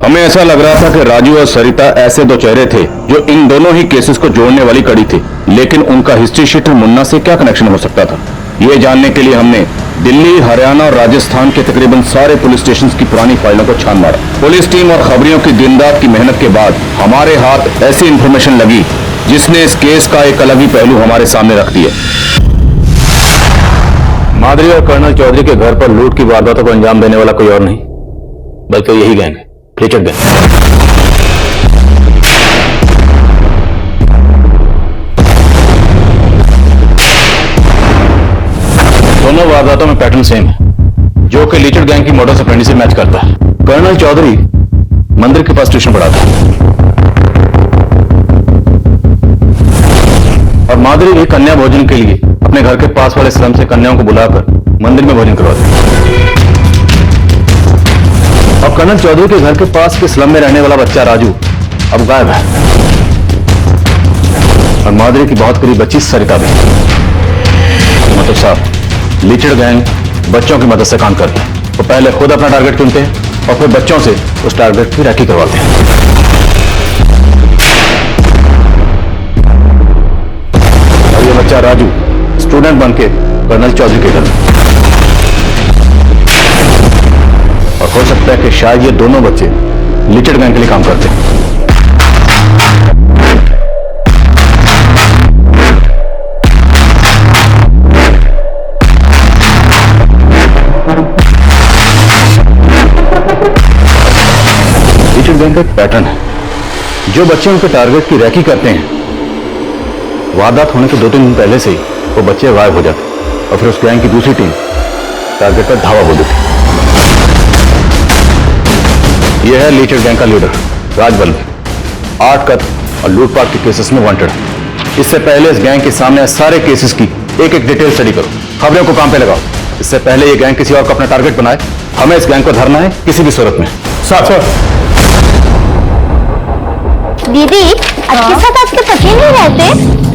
हमें ऐसा लग रहा था कि राजू और सरिता ऐसे दो चेहरे थे जो इन दोनों ही केसेस को जोड़ने वाली कड़ी थी, लेकिन उनका हिस्ट्री शीटर मुन्ना से क्या कनेक्शन हो सकता था, ये जानने के लिए हमने दिल्ली, हरियाणा और राजस्थान के तकरीबन सारे पुलिस स्टेशन की पुरानी फाइलों को छान मारा। पुलिस टीम और खबरियों की दिन रात की मेहनत के बाद हमारे हाथ ऐसी इंफॉर्मेशन लगी जिसने इस केस का एक अलग ही पहलू हमारे सामने रख दिया। माधुरी और कर्नल चौधरी के घर पर लूट की वारदातों को अंजाम देने वाला कोई और नहीं बल्कि यही गैंग है, फ्लिचर गैंग। दोनों वारदातों में पैटर्न सेम है, जो कि लीचर गैंग की मोडस ऑपरेंडी से मैच करता है। कर्नल चौधरी मंदिर के पास ट्यूशन पढ़ाता है और माधुरी एक कन्या भोजन के लिए अपने घर के पास वाले स्लम से कन्याओं को बुलाकर मंदिर में भोजन करवाते हैं। अब कर्नल चौधरी के घर के पास के स्लम में रहने वाला बच्चा राजू अब गायब है और माधुरी की बहुत करीब बच्ची सरिता भी। मतलब साहब लीचर गैंग बच्चों की मदद से काम करते हैं। वो पहले खुद अपना टारगेट चुनते हैं और फिर बच्चों से उस टारगेट की रैकी करवाते हैं। और ये बच्चा राजू स्टूडेंट बनके कर्नल चौधरी के घर में, और हो सकता है कि शायद ये दोनों बच्चे लीचर गैंग के लिए काम करते हैं। लीचर गैंग का एक पैटर्न है, जो बच्चे उनके टारगेट की रैकी करते हैं, वारदात होने के 2-3 दिन पहले से ही वो बच्चे गायब हो जाते और फिर उस गैंग की दूसरी टीम टारगेट पर धावा बोल देती। यह है लीचर गैंग का लीडर राजबल्लभ, 8 कत्ल और लूटपाट के केसेस में वांटेड है। इससे पहले इस गैंग के सामने सारे केसेस की एक-एक डिटेल स्टडी करो, खबरों को काम पे लगाओ। इससे पहले ये गैंग किसी और को अपना टारगेट बनाए, हमें इस गैंग को धरना है किसी भी सूरत में। सर दीदी आपके साथ आपके पति नहीं रहते?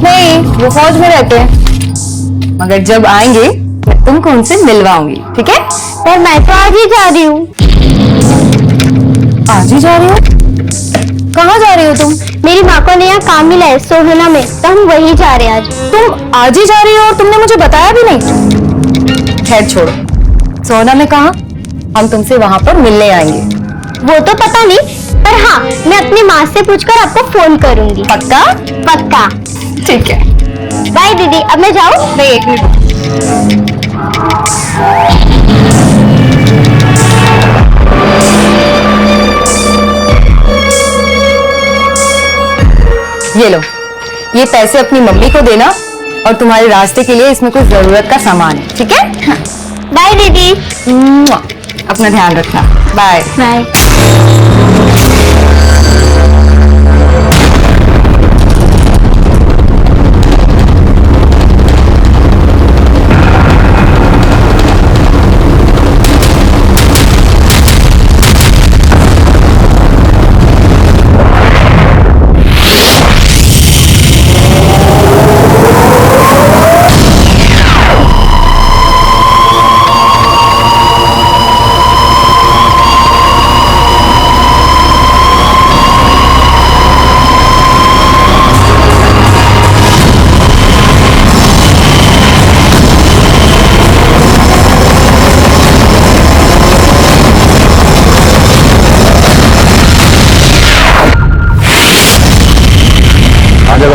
नहीं, वो फौज में रहते हैं, मगर जब आएंगे मैं तुमको उनसे मिलवाऊंगी, ठीक है? पर मैं तो आज ही जा रही हूँ। आज ही जा रही हो? कहाँ जा रही हो तुम? मेरी माँ को नया काम मिला है सोहना में, तो हम वही जा रहे हैं आज। तुम आज ही जा रही हो और तुमने मुझे बताया भी नहीं? खैर छोड़ो, सोहना में कहाँ, हम तुमसे वहां पर मिलने आएंगे। वो तो पता नहीं, पर हाँ मैं अपनी माँ से पूछकर आपको फोन करूंगी। पक्का? पक्का। ठीक है, बाय दीदी, अब मैं जाऊँ? नहीं 1 मिनट। ये लो, ये पैसे अपनी मम्मी को देना और तुम्हारे रास्ते के लिए इसमें कुछ जरूरत का सामान है, ठीक है? बाय दीदी। अपना ध्यान रखना, बाय बाय।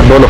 बोलो।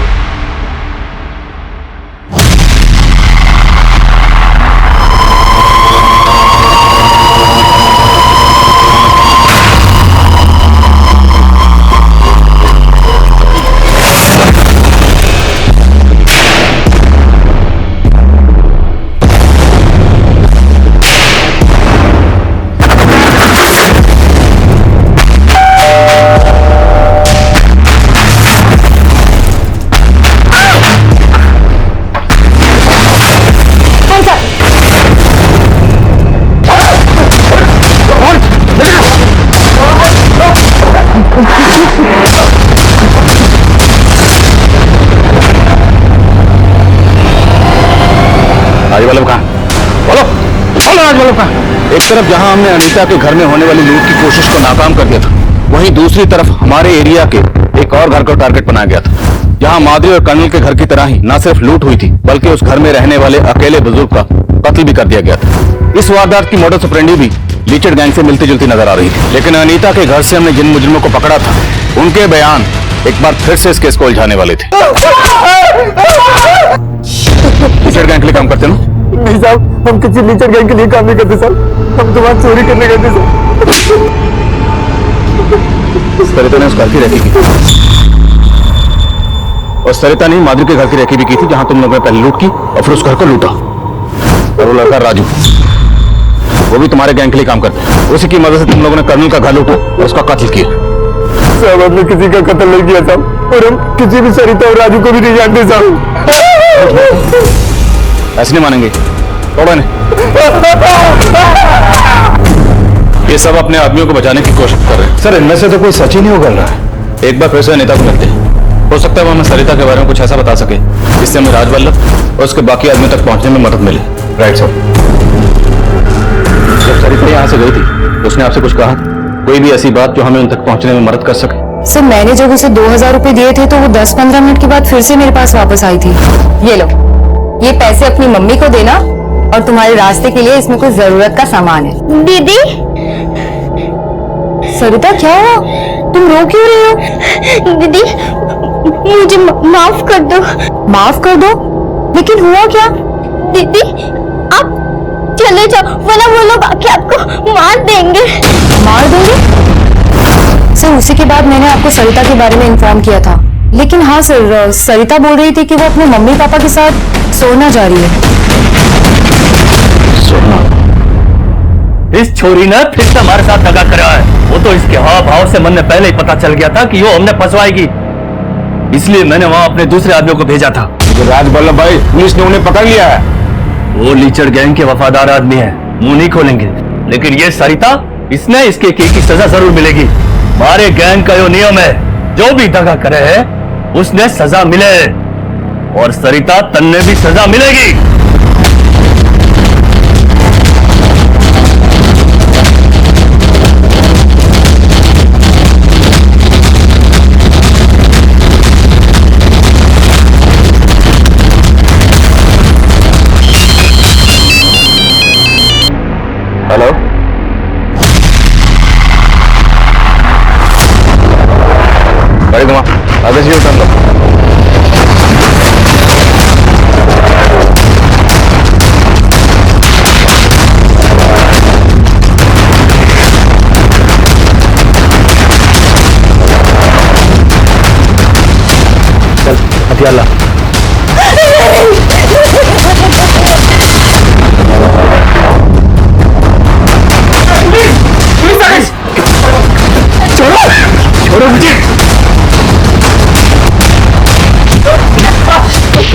राजवल्लभ कहाँ? बोलो बोलो राजवल्लभ कहाँ? एक तरफ जहां हमने अनीता के घर में होने वाली लूट की कोशिश को नाकाम कर दिया था, वहीं दूसरी तरफ हमारे एरिया के एक और घर को टारगेट बनाया गया था, जहां माधुरी और कर्नल के घर की तरह ही न सिर्फ लूट हुई थी बल्कि उस घर में रहने वाले अकेले बुजुर्ग का कत्ल भी कर दिया गया था। इस वारदात की मोडस ऑपरेंडी भी लीचर गैंग से मिलती जुलती नजर आ रही थी, लेकिन अनीता के घर से हमने जिन मुजरिमों को पकड़ा था उनके बयान एक बार फिर से इस केस को उलझाने वाले थे। लीचर गैंग के लिए काम करते ना? नहीं साहब, हम किसी लीचर गैंग के लिए काम नहीं करते साहब, हम तो वहां चोरी करने गए थे साहब। सरिता ने उस घर की रेकी की और सरिता ने माधुरी के घर की रेकी भी की थी जहां तुम लोगों ने पहले लूट की और फिर उस घर को लूटा। और वो लड़का राजू, वो भी तुम्हारे गैंग के लिए काम करते हैं। उसी की मदद से तुम लोगों ने कर्नल का घर लूटा और उसका कत्ल किया। साहब हमने किसी का कत्ल नहीं किया साहब, और हम किसी भी सरिता और राजू को भी नहीं जानते साहब। ऐसे नहीं मानेंगे, तोड़ो इन्हें। ये सब अपने आदमियों को बचाने की कोशिश कर रहे हैं। सर इनमें से तो कोई सच ही नहीं उगल रहा है। एक बार फिर से अनीता को मिलते हैं, हो सकता है वो हमें सरिता के बारे में कुछ ऐसा बता सके जिससे हमें राजवल्लभ और उसके बाकी आदमियों तक पहुंचने में मदद मिले। Right sir. जब सरिता यहाँ से गई थी तो उसने आपसे कुछ कहा? कोई भी ऐसी बात जो हमें उन तक पहुंचने में मदद कर सके? सर मैंने जब उसे 2000 रुपए दिए थे तो वो 10-15 मिनट के बाद फिर से मेरे पास वापस आई थी। ये लो, ये पैसे अपनी मम्मी को देना और तुम्हारे रास्ते के लिए इसमें कुछ जरूरत का सामान है। दीदी सरिता क्या हुआ? तुम रो क्यों रही हो? दीदी मुझे माफ कर दो। माफ कर दो? लेकिन हुआ क्या? दीदी आप चले जाओ वरना वो लोग आके आपको मार देंगे। मार देंगे? सर उसी के बाद मैंने आपको सरिता के बारे में इन्फॉर्म किया था। लेकिन हाँ सर, सरिता बोल रही थी कि वो अपने मम्मी पापा के साथ सोना जा रही है। सोना? इस छोरी ने फिर से हमारे साथ दगा करा है। वो तो इसके हाव भाव से मन में पहले ही पता चल गया था कि वो हमने फंसवाएगी, इसलिए मैंने वहां अपने दूसरे आदमियों को भेजा था। राजवल्लभ भाई, पुलिस ने उन्हें पकड़ लिया है। वो लीचर गैंग के वफादार आदमी है, मुंह नहीं खोलेंगे। लेकिन ये सरिता, इसने इसके की सजा जरूर मिलेगी। हमारे गैंग का यो नियम है, जो भी दगा करे है उसने सजा मिले, और सरिता तन्ने भी सजा मिलेगी। हेलो, गाड़ी घुमा, आगे से उतर लो। चल हथियार ला।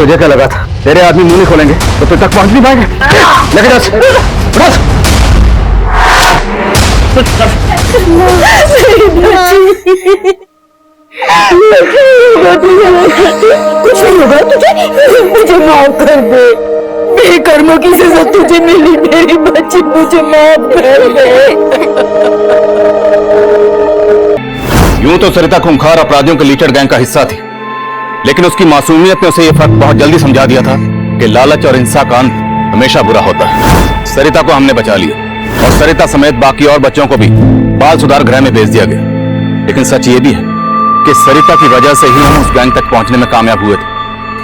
तुझे क्या लगा था तेरे आदमी मुंह नहीं खोलेंगे तो तुझ तक पहुंच नहीं पाएंगे? लेके जा, कुछ नहीं होगा तुझे, मुझे माफ कर दे। मेरे कर्मों की सजा तुझे मिली मेरी बच्ची, मुझे माफ कर दे। यूं तो सरिता खूंखार अपराधियों के लीचर गैंग का हिस्सा थी, लेकिन उसकी मासूमियत ने उसे यह फर्क बहुत जल्दी समझा दिया था कि लालच और हिंसा का अंत हमेशा बुरा होता है। सरिता को हमने बचा लिया और सरिता समेत बाकी और बच्चों को भी बाल सुधार गृह में भेज दिया गया। लेकिन सच ये भी है कि सरिता की वजह से ही हम उस गैंग तक पहुंचने में कामयाब हुए थे,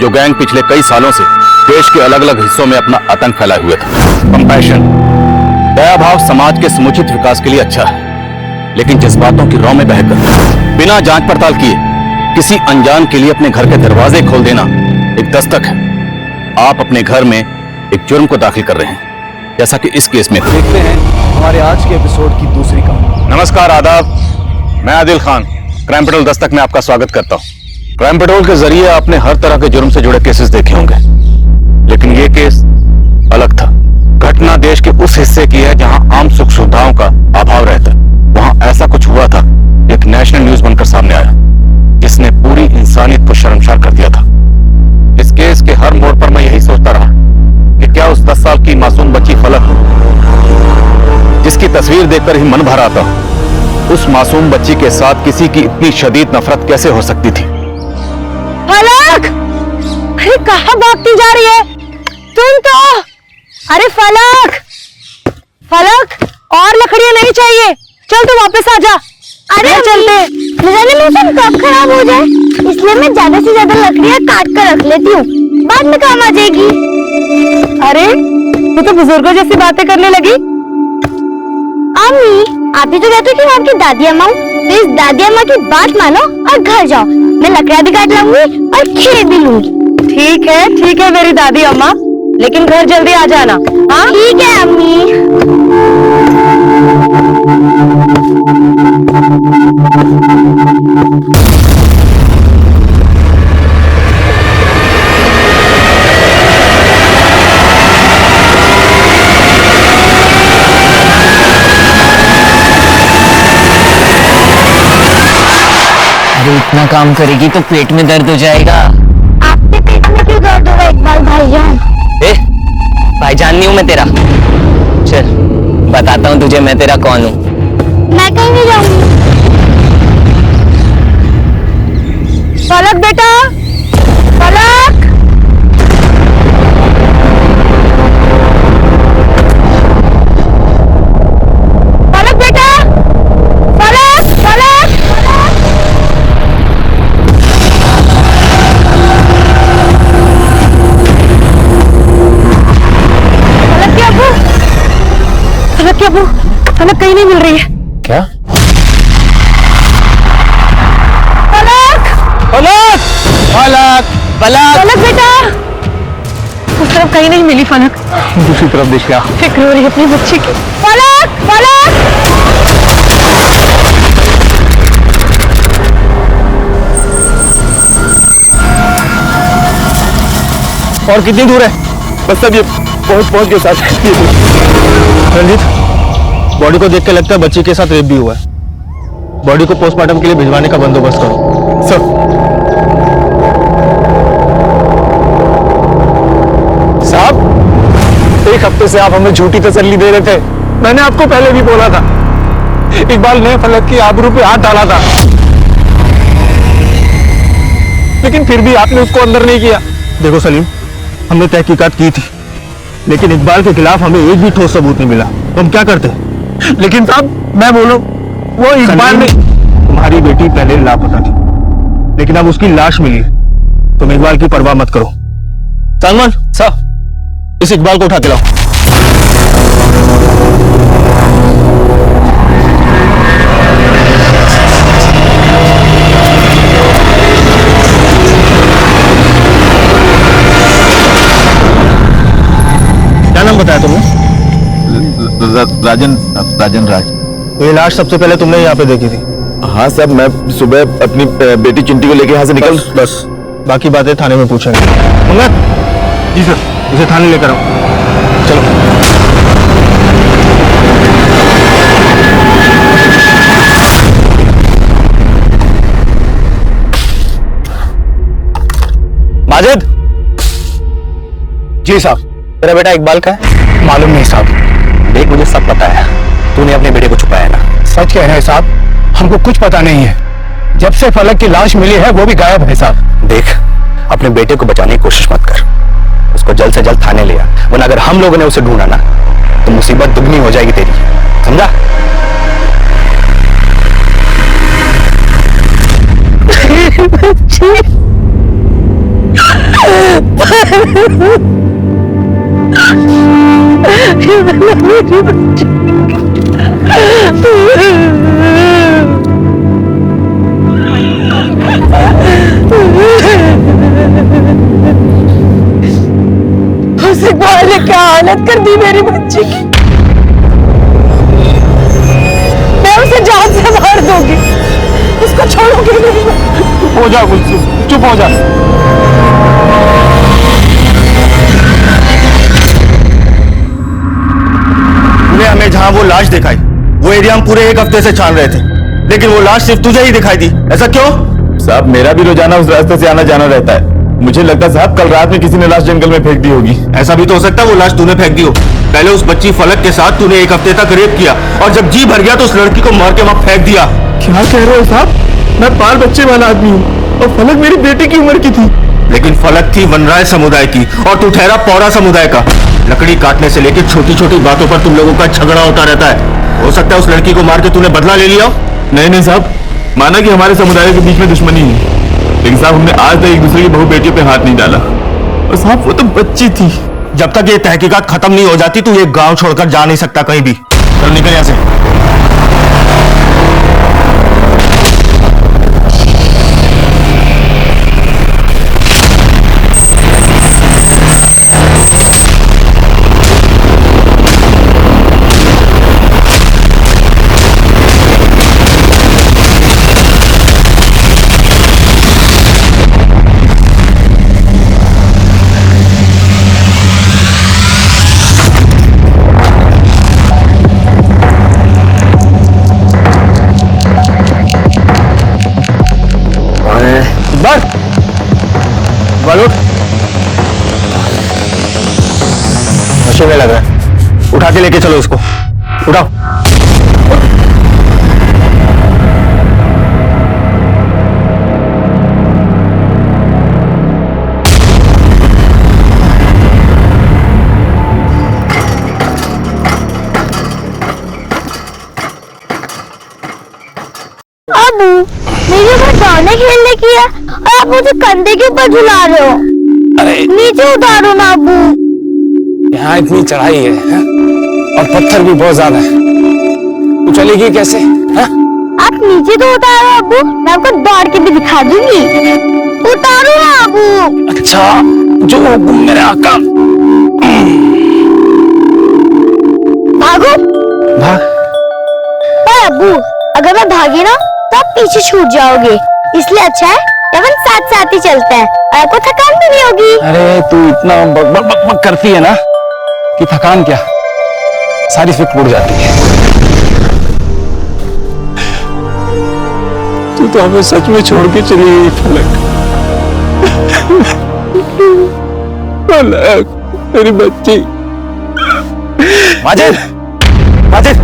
जो गैंग पिछले कई सालों से देश के अलग अलग हिस्सों में अपना आतंक फैलाए हुए था। कंपैशन, दया भाव समाज के समुचित विकास के लिए अच्छा है, लेकिन जज्बातों की रौ में बहकर बिना जांच पड़ताल किए किसी अनजान के लिए अपने घर के दरवाजे खोल देना एक दस्तक है। आप अपने घर में एक जुर्म को दाखिल कर रहे हैं, जैसा कि इस केस में। देखते हैं हमारे आज के एपिसोड की दूसरी कहानी। नमस्कार, आदाब। मैं आदिल खान क्राइम पेट्रोल दस्तक में आपका स्वागत करता हूं। क्राइम पेट्रोल के जरिए आपने हर तरह के जुर्म से जुड़े केसेस देखे होंगे, लेकिन ये केस अलग था। घटना देश के उस हिस्से की है जहां आम सुख सुविधाओं का अभाव रहता है। वहां ऐसा कुछ हुआ था, एक नेशनल न्यूज बनकर सामने आया, जिसने पूरी इंसानियत को शर्मसार कर दिया था। इस केस के हर मोड़ पर मैं यही सोचता रहा कि क्या उस 10 साल की मासूम बच्ची फलक, जिसकी तस्वीर देखकर ही मन भर आता, उस मासूम बच्ची के साथ किसी की इतनी शदीद नफरत कैसे हो सकती थी? फलक, अरे कहाँ भागती जा रही है? सुन तो, अरे फलक, फलक, और लकड़ियां नहीं चाहिए, चल तू वापस आ जा। अरे चलते, न जाने मौसम कब खराब हो जाए, इसलिए मैं ज्यादा से ज्यादा लकड़ियां काट कर रख लेती हूँ, बाद में काम आ जाएगी। अरे तू तो बुजुर्गों जैसी बातें करने लगी। अम्मी, आप ही तो कहते हो कि मैं आपकी दादी अम्मा हूँ, तो इस दादी अम्मा की बात मानो और घर जाओ। मैं लकड़ियां भी काट लाऊंगी और खेत भी लूंगी। ठीक है मेरी दादी अम्मा, लेकिन घर जल्दी आ जाना। हाँ ठीक है अम्मी। इतना काम करेगी तो पेट में दर्द हो जाएगा। आपके पेट में क्यों दर्द होगा इकबाल भाईजान? भाईजान नहीं हूँ मैं तेरा। चल बताता हूँ तुझे मैं तेरा कौन हूँ। मैं कहीं नहीं जाऊंगी। फलक बेटा, फलक, फलक बेटा, फलक, फलक, फलक कहीं नहीं मिल रही है। क्या? फलक, फलक, फलक, फलक, फलक बेटा, उस तरफ कहीं नहीं मिली फलक। दूसरी तरफ देख क्या? फिक्र हो रही है अपनी बच्ची की। फलक, फलक, और कितनी दूर है? बस अब ये पहुंच के साथ। रंजीत, बॉडी को देख के लगता है बच्ची के साथ रेप भी हुआ है। बॉडी को पोस्टमार्टम के लिए भिजवाने का बंदोबस्त करो। सर, साहब, एक हफ्ते से आप हमें झूठी तसल्ली दे रहे थे। मैंने आपको पहले भी बोला था, इकबाल ने फलक की आबरू पे हाथ डाला था, लेकिन फिर भी आपने उसको अंदर नहीं किया। देखो सलीम, हमने तहकीकात की थी, लेकिन इकबाल के खिलाफ हमें एक भी ठोस सबूत नहीं मिला, तो हम क्या करते? लेकिन साहब, मैं बोलूं, वो इकबाल ने, तुम्हारी बेटी पहले लापता थी, लेकिन अब उसकी लाश मिली। तुम इकबाल की परवाह मत करो। सलमान साहब, इस इकबाल को उठा के लाओ। क्या नाम बताया तुमने? राजन राज। ये लाश सबसे पहले तुमने यहाँ पे देखी थी? हाँ साहब, मैं सुबह अपनी बेटी चिंटी को लेके यहाँ से निकल। बस बाकी बातें थाने में पूछेंगे। मंगत जी सर, इसे थाने लेकर आओ। चलो। माजिद। जी साहब। तेरा बेटा इकबाल का है? मालूम नहीं साहब। देख, मुझे सब पता है, तूने अपने बेटे को छुपाया ना। सच कह रहे हैं साहब, हमको कुछ पता नहीं है। जब से फलक की लाश मिली है वो भी गायब है साहब। देख, अपने बेटे को बचाने की कोशिश मत कर, उसको जल्द से जल्द थाने ले आ, वरना अगर हम लोगों ने उसे ढूंढा ना तो मुसीबत दुगनी हो जाएगी तेरी, समझा? उस इकबाल ने क्या हालत कर दी मेरी बच्ची की। मैं उसे जान से मार दूंगी, उसको छोड़ूंगी नहीं। चुप हो जा गुलसुम, चुप हो जा। तूने हमें जहां वो लाश दिखाई, वो एरिया हम पूरे एक हफ्ते से छान रहे थे, लेकिन वो लाश सिर्फ तुझे ही दिखाई दी। ऐसा क्यों? साहब, मेरा भी रोजाना उस रास्ते से आना जाना रहता है। मुझे लगता है साहब कल रात में किसी ने लाश जंगल में फेंक दी होगी। ऐसा भी तो हो सकता है वो लाश तूने फेंक दी हो। पहले उस बच्ची फलक के साथ तूने एक हफ्ते तक रेप किया और जब जी भर गया तो उस लड़की को मार के वहां फेंक दिया। क्या कह रहे हो साहब? मैं 5 बच्चे वाला आदमी हूँ और फलक मेरी बेटी की उम्र की थी। लेकिन फलक थी वनराय समुदाय की और तू ठहरा पौरा समुदाय का। लकड़ी काटने से लेकर छोटी छोटी बातों पर तुम लोगों का झगड़ा होता रहता है। हो सकता है उस लड़की को मार के तूने बदला ले लिया। नहीं साहब, माना कि हमारे समुदाय के बीच में दुश्मनी है, लेकिन साहब हमने आज तक एक दूसरे की बहू बेटियों पे हाथ नहीं डाला। और साहब वो तो बच्ची थी। जब तक ये तहकीकात खत्म नहीं हो जाती तू ये गांव छोड़कर जा नहीं सकता कहीं भी। चल निकल यहां से। नशे में लगा है, उठा के लेके चलो उसको। उठाओ। अबू, मेरे ऊपर डौने खेलने की है और आप मुझे कंधे के ऊपर झुला रहे हो। अरे नीचे उतारो ना अबू। यहाँ इतनी चढ़ाई है और पत्थर भी बहुत ज्यादा है, तू चलेगी कैसे? आप नीचे तो उतारो अबू, मैं आपको दौड़ के भी दिखा दूंगी। उतारो ना अबू। अच्छा, जो हुक्म मेरे आका। भागो। भाग। अबू, अगर मैं भागी ना तो आप पीछे छूट जाओगे, इसलिए अच्छा है अपन साथ साथ ही चलते हैं और आपको थकान भी नहीं होगी। अरे तू इतना बक करती है ना कि थकान क्या, सारी फिक्र उड़ जाती है। तू तो हमें सच में छोड़ के चली गई फलक। फलक मेरी बच्ची। माजिद, माजिद,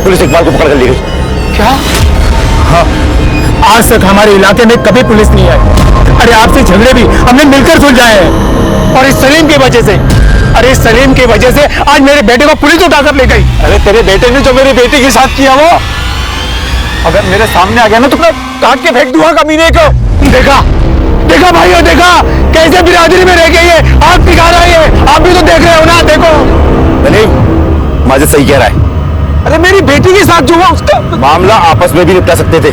पुलिस इकबाल को पकड़ कर ले गई। क्या? हाँ, आज तक हमारे इलाके में कभी पुलिस नहीं आई। अरे आपसे झगड़े भी हमने मिलकर सुलझाए हैं और इस सलीम की वजह से, अरे इस सलीम की वजह से आज मेरे बेटे को पुलिस उठाकर ले गई। अरे तेरे बेटे ने जो मेरी बेटी के साथ किया वो अगर मेरे सामने आ गया ना तो मैं काट के फेंक दूंगा कमीने को। देखा देखा भाइयों, देखा कैसे बिरादरी में रह गई है, आप दिखा रही है, आप भी तो देख रहे हो ना। देखो माजिद सही कह रहा है। अरे मेरी बेटी के साथ जो हुआ उसका मामला आपस में भी निपटा सकते थे,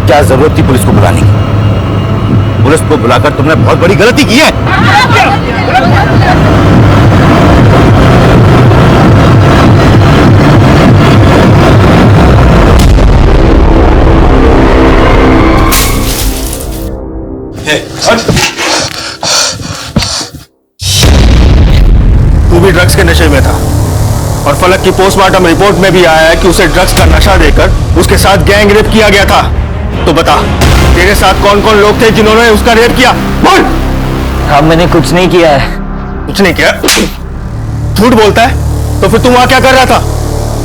क्या जरूरत थी पुलिस को बुलाने की? पुलिस को बुलाकर तुमने बहुत बड़ी गलती की है। तू भी ड्रग्स के नशे में था और फलक की पोस्टमार्टम रिपोर्ट में भी आया है कि उसे ड्रग्स का नशा देकर उसके साथ गैंग रेप किया गया था। तो बता, तेरे साथ कौन कौन लोग थे जिन्होंने उसका रेप किया? बोल। हाँ, मैंने कुछ नहीं किया है। कुछ नहीं किया? झूठ बोलता है? तो फिर तू वहां क्या कर रहा था?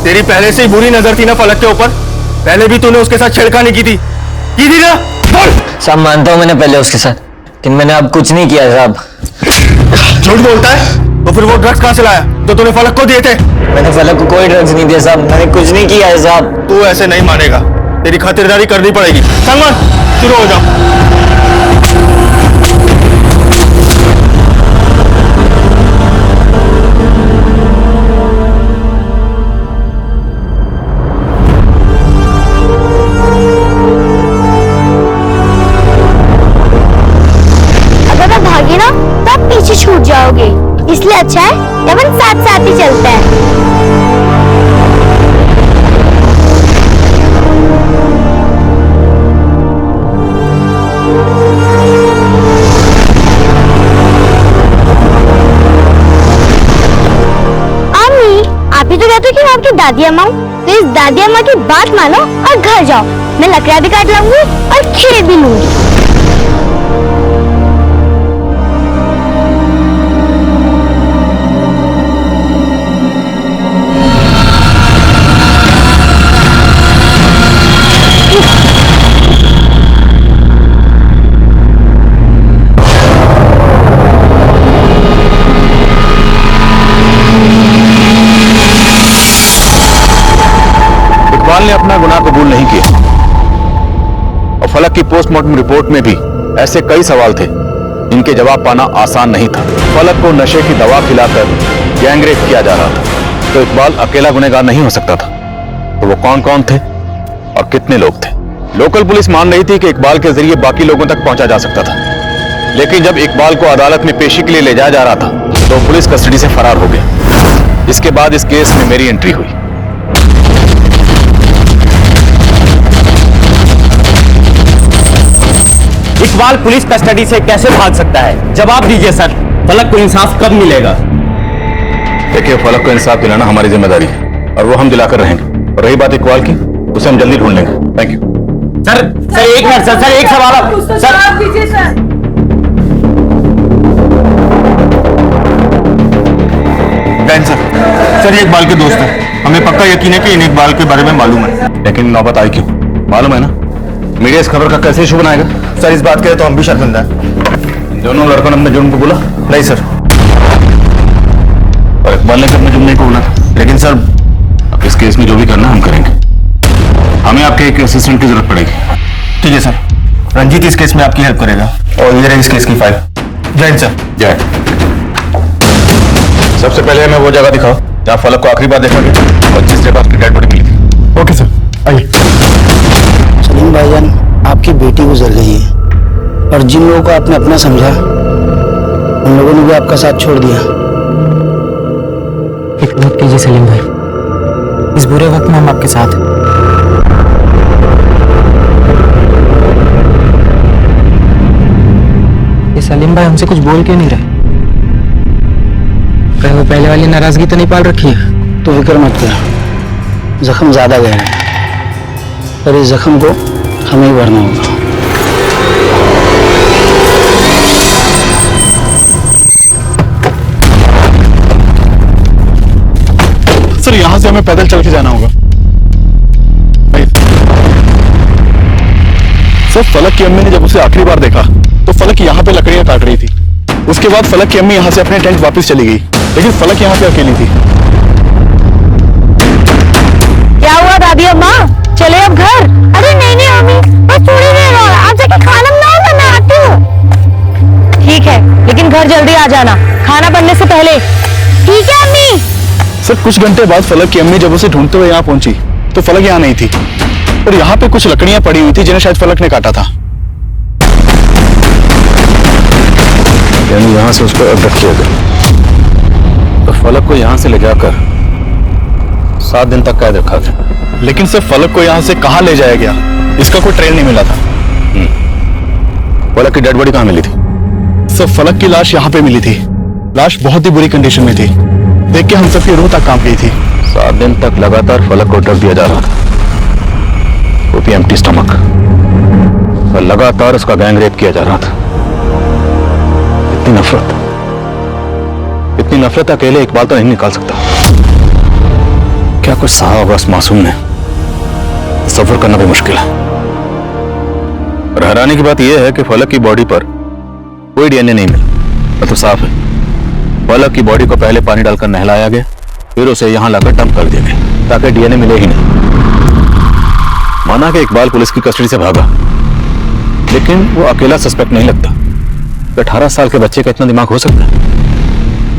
तेरी पहले से ही बुरी नजर थी ना फलक के ऊपर। पहले भी तूने उसके साथ छेड़खानी की थी ना? बोल। साहब, मानता हूँ मैंने पहले उसके साथ, लेकिन मैंने अब कुछ नहीं किया साहब। झूठ बोलता है? तो फिर वो ड्रग्स कहां से लाया जो तूने फलक को दिए थे? मैंने फलक को कोई ड्रग्स नहीं दिया साहब, मैंने कुछ नहीं किया है साहब। तू ऐसे नहीं मानेगा, तेरी खातिरदारी करनी पड़ेगी। सलमान, शुरू हो जाओ। अगर मैं भागी ना तो आप पीछे छूट जाओगे, इसलिए अच्छा है जब हम साथ साथ ही चलते हैं। आप ही तो कहते हो कि मैं आपकी दादी अम्मा हूँ, तो इस दादी अम्मा की बात मानो और घर जाओ। मैं लकड़ियाँ भी काट लाऊंगी और खेत भी लूंगी। इकबाल ने अपना गुनाह कबूल नहीं किया और फलक की पोस्टमार्टम रिपोर्ट में भी ऐसे कई सवाल थे इनके जवाब पाना आसान नहीं था। फलक को नशे की दवा खिलाकर गैंगरेप किया जा रहा था, तो इकबाल अकेला गुनहगार नहीं हो सकता था। तो वो कौन कौन थे और कितने लोग थे? लोकल पुलिस मान रही थी कि इकबाल के जरिए बाकी लोगों तक पहुंचा जा सकता था, लेकिन जब इकबाल को अदालत में पेशी के लिए ले जाया जा रहा था तो पुलिस कस्टडी से फरार हो गया। इसके बाद इस केस में मेरी एंट्री हुई। इकबाल पुलिस कस्टडी से कैसे भाग सकता है? जवाब दीजिए सर, फलक को इंसाफ कब मिलेगा? देखिए, फलक को इंसाफ दिलाना हमारी जिम्मेदारी है और वो हम दिलाकर रहेंगे। और रही बात इकबाल की, उसे हम जल्दी ढूंढ लेंगे। Thank you. सर एक मिनट सर, एक सवाल सर। सर ये इकबाल के दोस्त हैं, हमें पक्का यकीन है कि इन्हें इकबाल के बारे में मालूम है। लेकिन नौबत आई क्यों? मालूम है ना, मीडिया इस खबर का कैसे इशू बनाएगा? सर इस बात के लिए तो हम भी शर्मिंदा हैं। दोनों लड़कों ने अपने जुर्म को बोला? नहीं सर। और इकबाल ने अपने जुर्म नहीं को बोला? लेकिन सर, अब इस केस में जो भी करना हम करेंगे। हमें आपके एक असिस्टेंट की जरूरत पड़ेगी। ठीक है सर, रंजीत इस केस में आपकी हेल्प करेगा और ये रही इस केस की फाइल। जय हिंद सर। जय। सबसे पहले हमें वो जगह दिखाओ जहाँ फलक को आखिरी बार देखा गया और जिस जगह उसकी डेड बॉडी मिली थी। ओके सर, आइए। सलीम भाईजान, आपकी बेटी गुजर गई है और जिन लोगों को आपने अपना समझा उन लोगों ने भी आपका साथ छोड़ दिया। फिक्र मत कीजिए सलीम भाई, इस बुरे वक्त में हम आपके साथ हैं। ये सलीम भाई हमसे कुछ बोल क्यों नहीं रहे? कहीं वो पहले वाली नाराजगी तो नहीं पाल रखी है? तो फिक्र मत कर, जख्म ज्यादा गहरा है और इस जख्म को हमें ही भरना होगा। सर यहां से हमें पैदल चल के जाना होगा। सर फलक की अम्मी ने जब उसे आखिरी बार देखा तो फलक यहां पे लकड़ियां काट रही थी। उसके बाद फलक की अम्मी यहां से अपने टेंट वापस चली गई, लेकिन फलक यहां पे अकेली थी। क्या हुआ दादी अम्मा, चले अब घर? अरे नहीं अम्मी, बस थोड़ी देर और, आप जाके खाना बनाओ, मैं आती हूँ। ठीक है, लेकिन घर जल्दी आ जाना, खाना बनने से पहले। ठीक है अम्मी। सर कुछ घंटे बाद फलक की अम्मी जब उसे ढूंढते हुए यहाँ पहुंची तो फलक यहाँ नहीं थी और यहाँ पे कुछ लकड़ियां पड़ी हुई थी जिन्हें शायद फलक ने काटा था। यानी यहाँ से उसको अबडक्ट किया गया, तो फलक को यहाँ से ले जाकर 7 दिन तक कैद रखा गया। लेकिन सर फलक को यहाँ से कहाँ ले जाया गया, इसका कोई ट्रेल नहीं मिला था। फलक की डेड बॉडी कहाँ मिली थी? सर फलक की लाश यहाँ पे मिली थी। लाश बहुत ही बुरी कंडीशन में थी, देख के हम सबकी रूह तक कांप गई थी। 7 दिन तक लगातार फलक को ड्रग दिया जा रहा था, वो भी एम्प्टी स्टमक, और लगातार उसका गैंग रेप किया जा रहा था। इतनी नफरत अकेले इकबाल तो नहीं निकाल सकता। क्या कुछ सहा होगा उस मासूम ने, सफर करना भी मुश्किल है। और हैरानी की बात यह है कि फलक की बॉडी पर कोई डीएनए नहीं मिला, तो साफ है फलक की बॉडी को पहले पानी डालकर नहलाया गया, फिर उसे यहां लाकर डंप कर दिया गया ताकि डीएनए मिले ही नहीं। माना कि इकबाल पुलिस की कस्टडी से भागा, लेकिन वो अकेला सस्पेक्ट नहीं लगता। 18 साल के बच्चे का इतना दिमाग हो सकता है?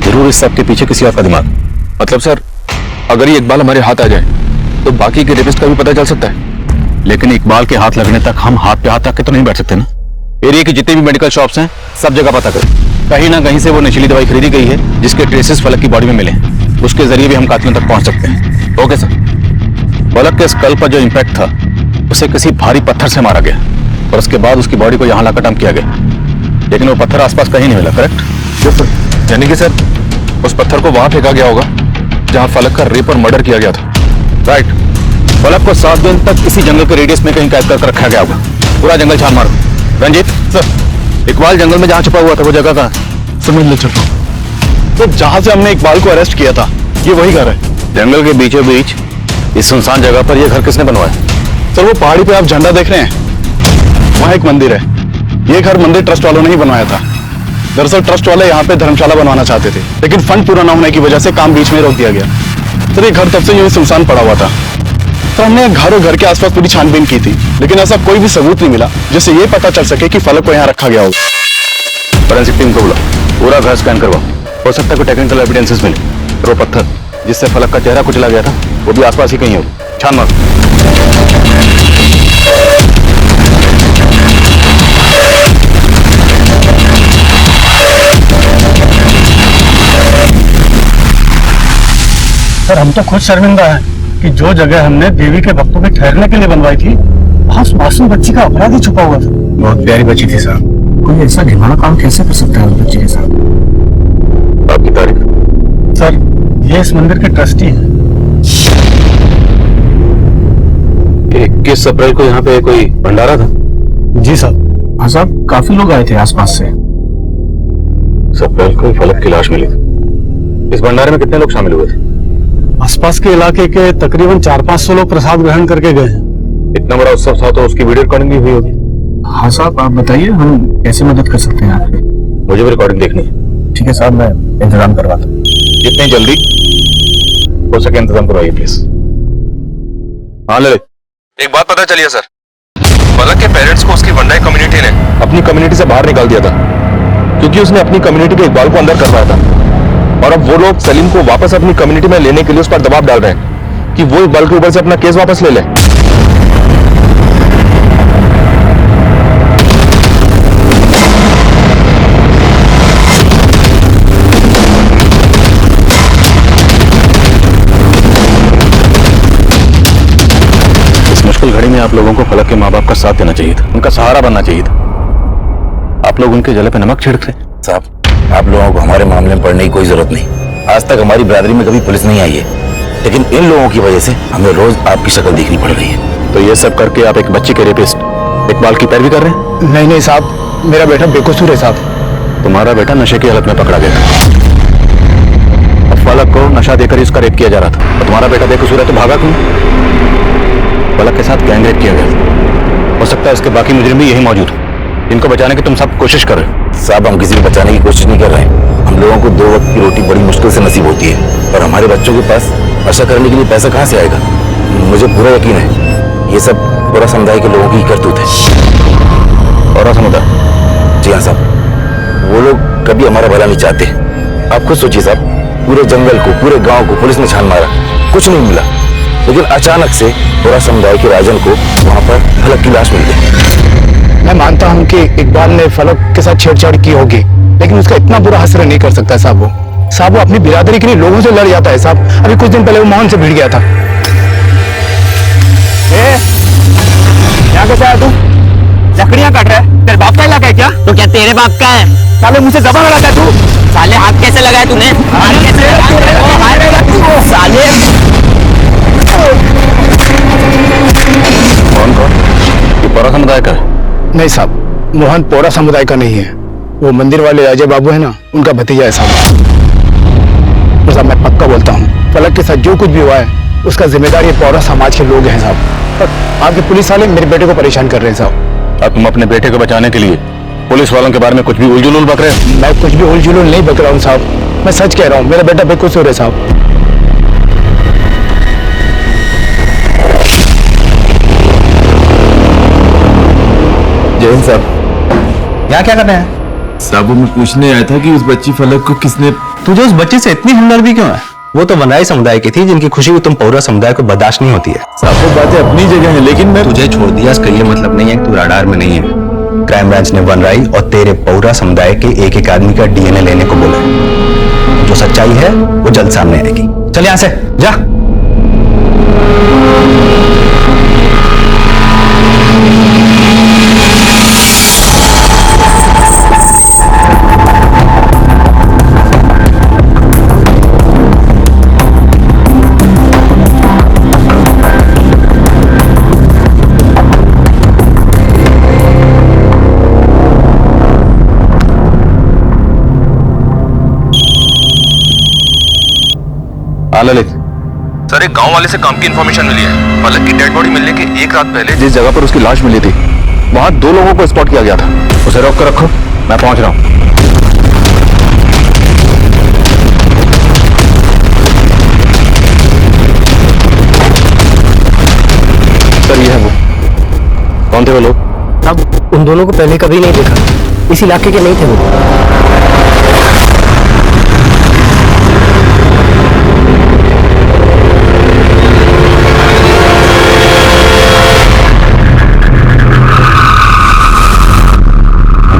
जरूर इस सब के पीछे किसी और का दिमाग। मतलब सर, अगर ये इकबाल हमारे हाथ आ जाए तो बाकी के रेपिस्ट का भी पता चल सकता है। लेकिन इकबाल के हाथ लगने तक हम हाथ पे हाथ रख के तो नहीं बैठ सकते ना। एरिया की जितनी भी मेडिकल शॉप्स हैं सब जगह पता करें, कहीं ना कहीं से वो नशीली दवाई खरीदी गई है जिसके ट्रेसेस फलक की बॉडी में मिले, उसके जरिए भी हम कातिलों तक पहुंच सकते हैं। Okay sir. फलक के स्कल पर जो इंपैक्ट था उसे किसी भारी पत्थर से मारा गया और उसके बाद उसकी बॉडी को यहाँ लाकर डंप किया गया, लेकिन वो पत्थर आसपास कहीं नहीं मिला। करेक्ट? Yes sir. यानी कि सर उस पत्थर को वहां फेंका गया होगा जहां फलक का रेप और मर्डर किया गया था। राइट। फलक को 7 दिन तक इसी जंगल के रेडियस में कहीं कैद कर रखा गया होगा। पूरा जंगल छान मारो। रंजीत सर, इकबाल जंगल में जहां छुपा हुआ था वो जगह कहाँ? समझ ले चलता हूँ। तो जहां से हमने इकबाल को अरेस्ट किया था ये वही घर है। जंगल के बीचों बीच इस सुनसान जगह पर यह घर किसने बनवाया? सर वो पहाड़ी पे आप झंडा देख रहे हैं, वहां एक मंदिर है। ये घर मंदिर ट्रस्ट वालों ने ही बनवाया था। दरअसल ट्रस्ट वाले यहाँ पे धर्मशाला बनवाना चाहते थे, लेकिन फंड पूरा ना होने की वजह से काम बीच में रोक दिया गया। सर ये घर तब से यूं ही सुनसान पड़ा हुआ था। तो हमने घर और घर के आसपास पूरी छानबीन की थी, लेकिन ऐसा कोई भी सबूत नहीं मिला जिससे ये पता चल सके कि फलक को यहाँ रखा गया होगा। फोरेंसिक टीम को बुलाओ, पूरा घर स्कैन करवाओ। हो सकता है कोई टेक्निकल एविडेंसेस मिले। वो पत्थर जिससे फलक का चेहरा कुचला गया था वो भी आसपास ही कहीं हो। छान मारो। सर हम तो खुद शर्मिंदा है कि जो जगह हमने देवी के भक्तों के ठहरने के लिए बनवाई थी वहां उस मासूम बच्ची का अपराधी छुपा हुआ था। बहुत प्यारी बच्ची थी साहब, कोई ऐसा घिनौना काम कैसे कर सकता है उस बच्चे के साथ? आपकी तारीफ? सर ये इस मंदिर के ट्रस्टी हैं। 21 अप्रैल को यहाँ पे कोई भंडारा था? जी साहब। हाँ साहब, काफी लोग आए थे आसपास से। 21 अप्रैल को फलक की लाश मिली थी। इस भंडारे में कितने लोग शामिल हुए थे? आसपास के इलाके के तकरीबन 400-500 लोग प्रसाद ग्रहण करके गए हैं। इतना बड़ा उत्सव था तो उसकी वीडियो रिकॉर्डिंग भी हुई होगी। हाँ साहब, आप बताइए हम कैसे मदद कर सकते हैं आपकी? मुझे भी रिकॉर्डिंग देखनी है। ठीक है साहब, मैं इंतजाम करवाता हूँ। जितनी जल्दी हो सके इंतजाम करवाइए प्लीज। हाँ ले। एक बात पता चली है सर, फलक के पेरेंट्स को उसकी वंडाई कम्युनिटी ने अपनी कम्युनिटी से बाहर निकाल दिया था, क्योंकि उसने अपनी कम्युनिटी के इकबाल को अंदर करवाया था। और अब वो लोग सलीम को वापस अपनी कम्युनिटी में लेने के लिए उस पर दबाव डाल रहे हैं कि वो इकबाल के ऊपर से अपना केस वापस ले ले। इस मुश्किल घड़ी में आप लोगों को फलक के माँ बाप का साथ देना चाहिए था, उनका सहारा बनना चाहिए था। आप लोग उनके जले पे नमक छिड़क रहे। साहब, आप लोगों को हमारे मामले में पड़ने की कोई जरूरत नहीं। आज तक हमारी बिरादरी में कभी पुलिस नहीं आई है, लेकिन इन लोगों की वजह से हमें रोज आपकी शक्ल देखनी पड़ रही है। तो ये सब करके आप एक बच्चे के रेपिस्ट इकबाल की पैरवी कर रहे हैं? नहीं साहब, मेरा बेटा बेकसूर है साहब। तुम्हारा बेटा नशे की हालत में पकड़ा गया था। अब फलक को नशा देकर ही उसका रेप किया जा रहा था, और तुम्हारा बेटा बेकसूर है तो भागा क्यों? फलक के साथ गैंग रेप किया गया। हो सकता है उसके बाकी मुजरिम भी यही मौजूद हो, इनको बचाने की तुम सब कोशिश कर रहे हो। साहब, हम किसी को बचाने की कोशिश नहीं कर रहे हैं। हम लोगों को 2 वक्त की रोटी बड़ी मुश्किल से नसीब होती है, और हमारे बच्चों के पास ऐसा करने के लिए पैसा कहाँ से आएगा? मुझे पूरा यकीन है ये सब पूरा समुदाय के लोगों की करतूत है। और समुदाय? जी हाँ साहब, वो लोग कभी हमारा भला नहीं चाहते। आप खुद सोचिए साहब, पूरे जंगल को, पूरे गांव को पुलिस ने छान मारा, कुछ नहीं मिला, लेकिन अचानक से पूरा समुदाय के राजन को वहां पर फलक की लाश मिल गई। मैं मानता हूं कि इकबाल ने फलक के साथ छेड़छाड़ की होगी, लेकिन उसका इतना बुरा असर नहीं कर सकता साहब। वो अपनी बिरादरी के लिए लोगों से लड़ जाता है साहब। अभी कुछ दिन पहले वो मोहन से भिड़ गया था। यहाँ कैसे आया तू? लकड़ियां काट रहा है, तेरे बाप का इलाका है क्या? तो क्या तेरे बाप का है? साले मुझसे जबान लड़ाता है तू। साले हाथ कैसे लगाया तूने? हाथ कैसे लगाया? साले कौन कौन? ये पौरा समुदाय का है? नहीं साहब, मोहन पौरा समुदाय का नहीं है। वो मंदिर वाले राजा बाबू है ना, उनका भतीजा है साहब। तो साहब मैं पक्का बोलता हूँ, फलक के साथ जो कुछ भी हुआ है उसका जिम्मेदार ये पौरा समाज के लोग हैं साहब। और आपके पुलिस वाले मेरे बेटे को परेशान कर रहे हैं साहब। अब तुम अपने बेटे को बचाने के लिए पुलिस वालों के बारे में कुछ भी उलझुल बक रहे हो? मैं कुछ भी उलझुल नहीं बक रहा हूँ साहब, मैं सच कह रहा हूँ। मेरा बेटा बेकसूर है साहब। जय हिंद साहब। यहाँ क्या कर रहे हैं? साहब वो मैं पूछने आया था कि उस बच्ची फलक को किसने। तुझे उस बच्चे से इतनी हमदर्दी क्यों है? वो तो वनराई समुदाय की थी, जिनकी खुशी तुम पौरा समुदाय को बर्दाश्त नहीं होती है। साहब वो बातें अपनी जगह है, लेकिन मैं तुझे छोड़ दिया इसका ये मतलब नहीं है कि तू राडार में नहीं है। क्राइम ब्रांच ने वनराई और तेरे पौरा समुदाय के एक आदमी का डीएनए लेने को बोला है। जो सच्चाई है वो जल्द सामने आएगी। चल यहाँ से जा। ललित सर, एक गांव वाले से काम की इंफॉर्मेशन मिली है। फलक की डेड बॉडी मिलने के एक रात पहले जिस जगह पर उसकी लाश मिली थी वहां 2 लोगों को स्पॉट किया गया था। उसे रोक कर रखो, मैं पहुंच रहा हूं। सर ये है वो। कौन थे वो लोग? अब उन दोनों को पहले कभी नहीं देखा, इस इलाके के नहीं थे वो।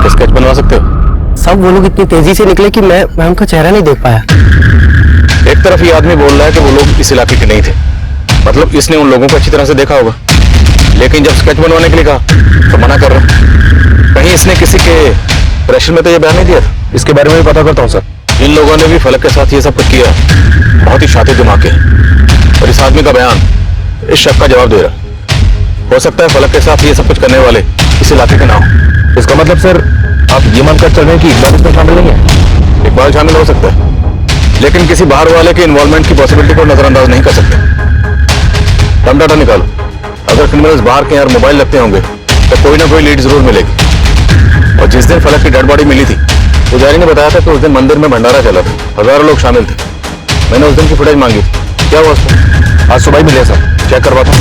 स्केच बनवा सकते हो? सब वो लोग इतनी तेजी से निकले कि मैं उनका चेहरा नहीं देख पाया। एक तरफ ये आदमी बोल रहा है कि वो लोग इस इलाके के नहीं थे, मतलब इसने उन लोगों को अच्छी तरह से देखा होगा, लेकिन जब स्केच बनवाने के लिए कहा तो मना कर रहा। कहीं इसने किसी के प्रेशर में तो ये बयान नहीं दिया था? इसके बारे में भी पता करता हूँ सर। इन लोगों ने भी फलक के साथ ये सब कुछ किया, बहुत ही शातिर दिमाग के, और इस आदमी का बयान इस शक का जवाब दे रहा। हो सकता है फलक के साथ ये सब कुछ करने वाले इस इलाके के ना हो। इसका मतलब सर आप ये मानकर चल रहे हैं कि इकबाल इसमें शामिल नहीं है? इकबाल शामिल हो सकता है, लेकिन किसी बाहर वाले के इन्वॉल्वमेंट की पॉसिबिलिटी को नजरअंदाज नहीं कर सकते। दम डाटा निकालो। अगर क्रिमिनल्स बाहर के यार मोबाइल रखते होंगे तो कोई ना कोई लीड जरूर मिलेगी। और जिस दिन फलक की डेड बॉडी मिली थी, पुजारी ने बताया था कि उस दिन मंदिर में भंडारा चला था, हजारों लोग शामिल थे। मैंने उस दिन की फुटेज मांगी थी। क्या हुआ उसको? आज सुबह ही मिले सर, चेक करवाता।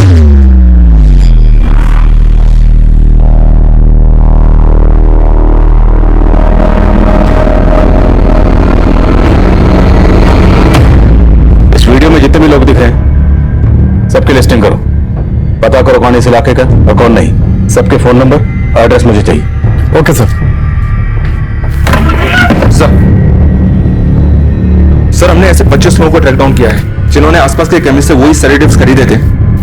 जितने भी लोग दिख रहे हैं सबकी लिस्टिंग करो, पता करो कौन इस इलाके का और कौन नहीं। सबके फोन नंबर, एड्रेस मुझे चाहिए। Okay sir. सर हमने ऐसे 25 लोगों को ट्रैक डाउन किया है जिन्होंने आसपास के केमिस्ट से वही सेडेटिव्स खरीदे थे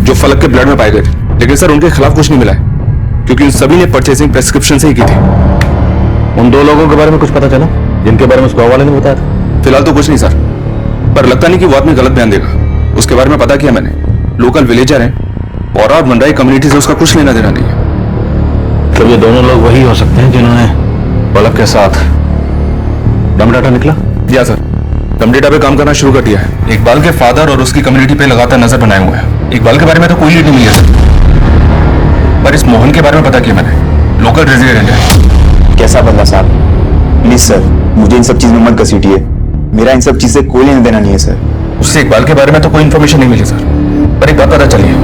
जो फलक के ब्लड में पाए गए थे, लेकिन सर उनके खिलाफ कुछ नहीं मिला है क्योंकि उन सभी ने परचेसिंग प्रेस्क्रिप्शन से ही की थी। उन 2 लोगों के बारे में कुछ पता चला जिनके बारे में उस गाँव वाले ने बताया था? फिलहाल तो कुछ नहीं सर, पर लगता नहीं कि वो आदमी गलत बयान देगा। उसके बारे में पता किया मैंने, लोकल विलेजर है, पौरा और मंडराई कम्युनिटी से उसका कुछ लेना देना नहीं है। तो ये दोनों लोग वही हो सकते हैं जिन्होंने फलक के साथ। दम डाटा निकला? या सर, दम डेटा पे काम करना शुरू कर दिया है। इकबाल के फादर और उसकी कम्युनिटी पे लगातार नजर बनाए हुए हैं। इकबाल के बारे में तो कोई लीड नहीं मिली है सर, पर इस मोहन के बारे में पता किया मैंने, लोकल रेजिडेंट है। कैसा बंदा साहब? प्लीज सर मुझे इन सब चीज में मत घसीटिए, मेरा इन सब चीज से कोई लेना देना नहीं है सर। उससे इकबाल के बारे में तो कोई इन्फॉर्मेशन नहीं मिली सर, पर एक बात पता चली है,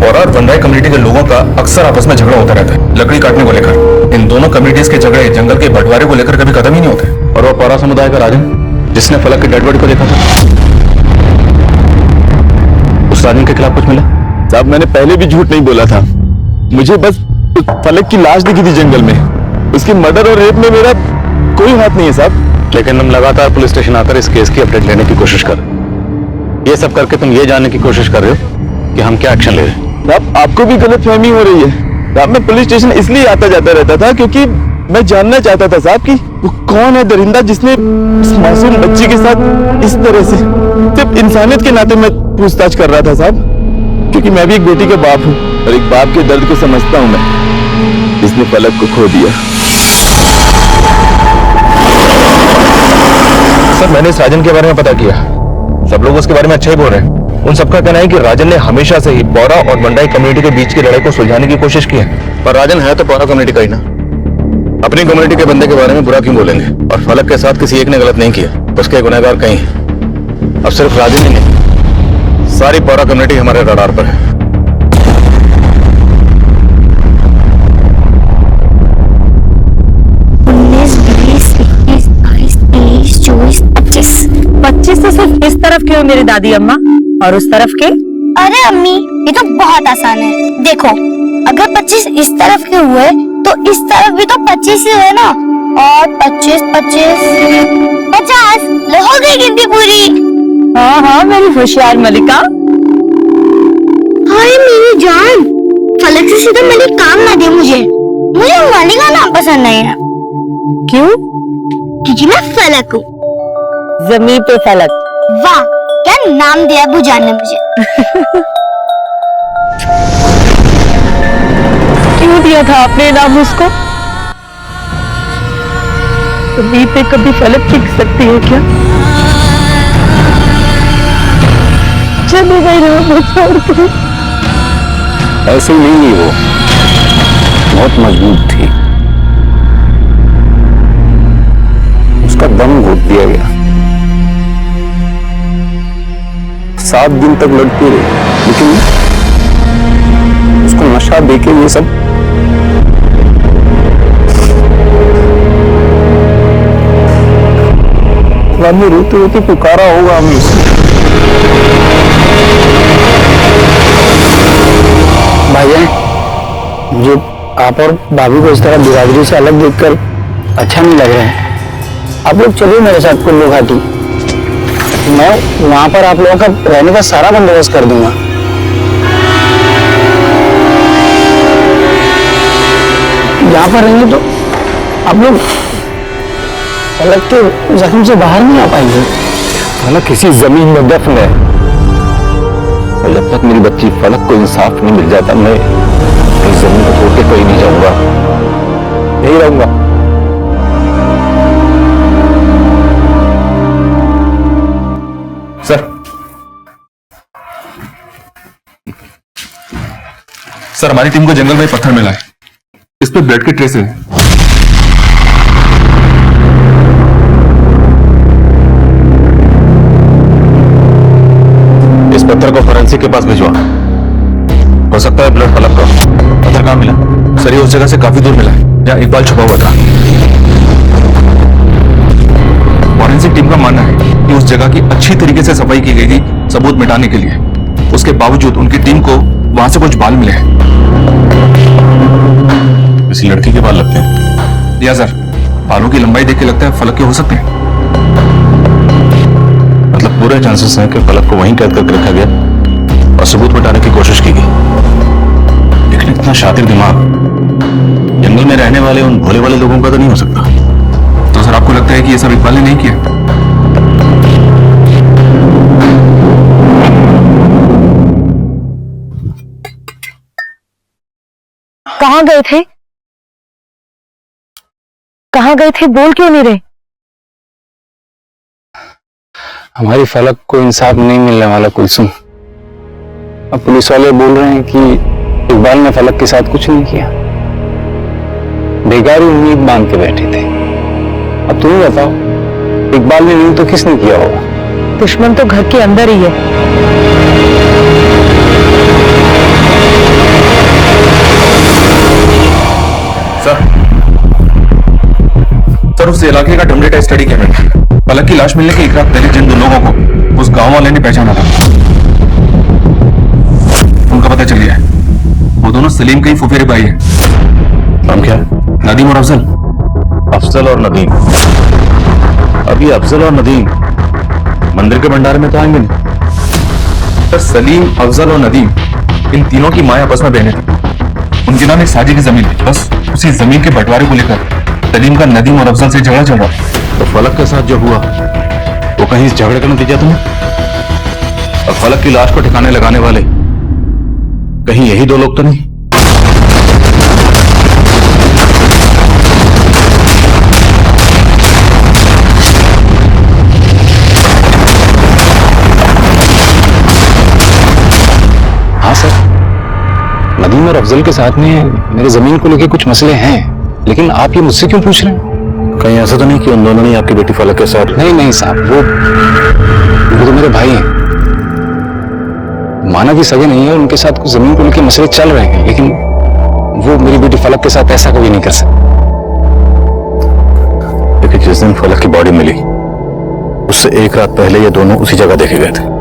पौरा और वनराई कम्युनिटी के लोगों का अक्सर आपस में झगड़ा होता रहता है लकड़ी काटने को लेकर। इन दोनों कम्युनिटीज के झगड़े जंगल के बंटवारे को लेकर कभी खत्म ही नहीं होते। और वो पौरा समुदाय का राजन जिसने फलक की डेड बॉडी को देखा था, उस राजन के खिलाफ कुछ मिला? साहब मैंने पहले भी झूठ नहीं बोला था, मुझे बस फलक की लाश दिखी थी जंगल में, उसकी मर्डर और रेप में मेरा कोई हाथ नहीं है साहब। लेकिन हम लगातार पुलिस स्टेशन आकर इस केस की अपडेट लेने की कोशिश कर, ये सब करके तुम ये जानने की कोशिश कर रहे हो कि हम क्या एक्शन ले रहे हैं। साहब आपको भी गलतफहमी हो रही है, साहब मैं पुलिस स्टेशन इसलिए आता जाता रहता था क्योंकि मैं जानना चाहता था साहब कि वो कौन है दरिंदा जिसने इस मासूम बच्ची के साथ इस तरह से, सिर्फ इंसानियत के नाते मैं पूछताछ कर रहा था साहब, क्योंकि मैं भी एक बेटी का बाप हूँ और एक बाप के दर्द को समझता हूँ मैं, जिसने फलक को खो दिया। सर मैंने इस राजन के बारे में पता किया, सब लोग उसके बारे में अच्छा ही बोल रहे हैं। उन सबका कहना है कि राजन ने हमेशा से ही पौरा और मंडाई कम्युनिटी के बीच की लड़ाई को सुलझाने की कोशिश की है। पर राजन है तो पौरा कम्युनिटी का ही ना, अपनी कम्युनिटी के बंदे के बारे में बुरा क्यों बोलेंगे? और फलक के साथ किसी एक ने गलत नहीं किया, उसके गुनहगार कहीं हैं। अब सिर्फ राजन ही नहीं, सारी पौरा कम्युनिटी हमारे रडार पर है। 25 तो सिर्फ इस तरफ के हो मेरी दादी अम्मा, और उस तरफ के? अरे अम्मी ये तो बहुत आसान है, देखो अगर 25 इस तरफ के हुए तो इस तरफ भी तो 25 ही है ना, और 25 25 50 हो गई गिनती पूरी। हाँ हाँ मेरी होशियार मलिका। हाय मेरी जान, फलक से सीधा मलिक काम ना दे मुझे मलिका नाम पसंद नहीं है। क्यों? क्योंकि मैं फलक हूँ। जमीन पे फलक। वाह क्या नाम दिया बुजान ने मुझे। क्यों दिया था आपने नाम उसको? जमीन पे कभी फलक टिक सकती है क्या? चली गई वो छोड़ के। ऐसे नहीं, वो बहुत मजबूत थी, उसका दम घोट दिया गया। 7 दिन तक लड़ती रही, लेकिन उसको नशा देके ये सब में रोते रोते पुकारा होगा हमें उसे। भाईजान, मुझे आप और भाभी को इस तरह बिरादरी से अलग देखकर अच्छा नहीं लग रहा है। आप लोग चलिए मेरे साथ कुल्लू घाटी, मैं वहां पर आप लोगों का रहने का सारा बंदोबस्त कर दूंगा। यहाँ पर रहेंगे तो आप लोग फलक के जख्म से बाहर नहीं आ पाएंगे। फलक किसी जमीन में दफन है, और जब तक मेरी बच्ची फलक को इंसाफ नहीं मिल जाता, मैं इस जमीन को छोड़ के कहीं नहीं जाऊंगा, यही रहूंगा। सर हमारी टीम को जंगल में पत्थर मिला है, इस पे ब्लड के ट्रेस है। इस पत्थर को फोरेंसिक के पास भिजवा, हो सकता है ब्लड फलक का। पत्थर कहाँ मिला? सर ये उस जगह से काफी दूर मिला है जहाँ इकबाल छुपा हुआ था। फोरेंसिक टीम का मानना है कि उस जगह की अच्छी तरीके से सफाई की गई थी सबूत मिटाने के लिए। उसके बावजूद उनकी टीम को वहां से कुछ बाल मिले हैं। किसी लड़की के बाल लगते हैं? या सर, बालों की लंबाई देख के लगता है फलक के हो सकते हैं। मतलब पूरे चांसेस हैं कि फलक को वहीं कैद करके रखा गया और सबूत मिटाने की कोशिश की गई। लेकिन इतना शातिर दिमाग जंगल में रहने वाले उन भोले वाले लोगों का तो नहीं हो सकता। तो सर आपको लगता है कि ये सब इकबाल ने नहीं किया? कहाँ गए थे? कहाँ गए थे? बोल क्यों नहीं रहे? हमारी फलक को इंसाफ नहीं मिलने वाला कुलसुम। अब पुलिस वाले बोल रहे हैं कि इकबाल ने फलक के साथ कुछ नहीं किया, बेकार ही उम्मीद बांध के बैठे थे। अब तुम ही बताओ, इकबाल ने नहीं तो किसने किया होगा? दुश्मन तो घर के अंदर ही है। सर उस इलाके का ड्रम डेटा स्टडी किया मैंने। फलक की लाश मिलने के एक रात पहले जिन दो लोगों को उस गांव वाले ने पहचाना था, उनका पता चल गया है। वो दोनों सलीम के ही फुफेरे भाई हैं। नाम क्या है? नदीम और अफजल। अफजल और नदीम? अभी अफजल और नदीम मंदिर के भंडारे में तो आएंगे नहीं। सर सलीम, अफजल और नदीम इन तीनों की मां आपस में बहनें थी। उनके नाम एक साझी की जमीन है, बस उसी जमीन के बंटवारे को लेकर सलीम का नदीम और अफजल से झगड़ा चल रहा है। तो फलक के साथ जो हुआ वो कहीं इस झगड़े का नतीजा तो नहीं? और फलक की लाश को ठिकाने लगाने वाले कहीं यही दो लोग तो नहीं? हाँ सर, नदीम और अफजल के साथ में मेरे जमीन को लेके कुछ मसले हैं, लेकिन आप ये मुझसे क्यों पूछ रहे हैं? कहीं ऐसा तो नहीं कि उन दोनों ने आपकी बेटी फलक के साथ? नहीं साहब, वो तो मेरे भाई हैं, माना कि सगे नहीं है, उनके साथ कुछ जमीन को लेके मसले चल रहे हैं, लेकिन वो मेरी बेटी फलक के साथ ऐसा कभी नहीं कर सकते। लेकिन जिस दिन फलक की बॉडी मिली उससे एक रात पहले ये दोनों उसी जगह देखे गए थे।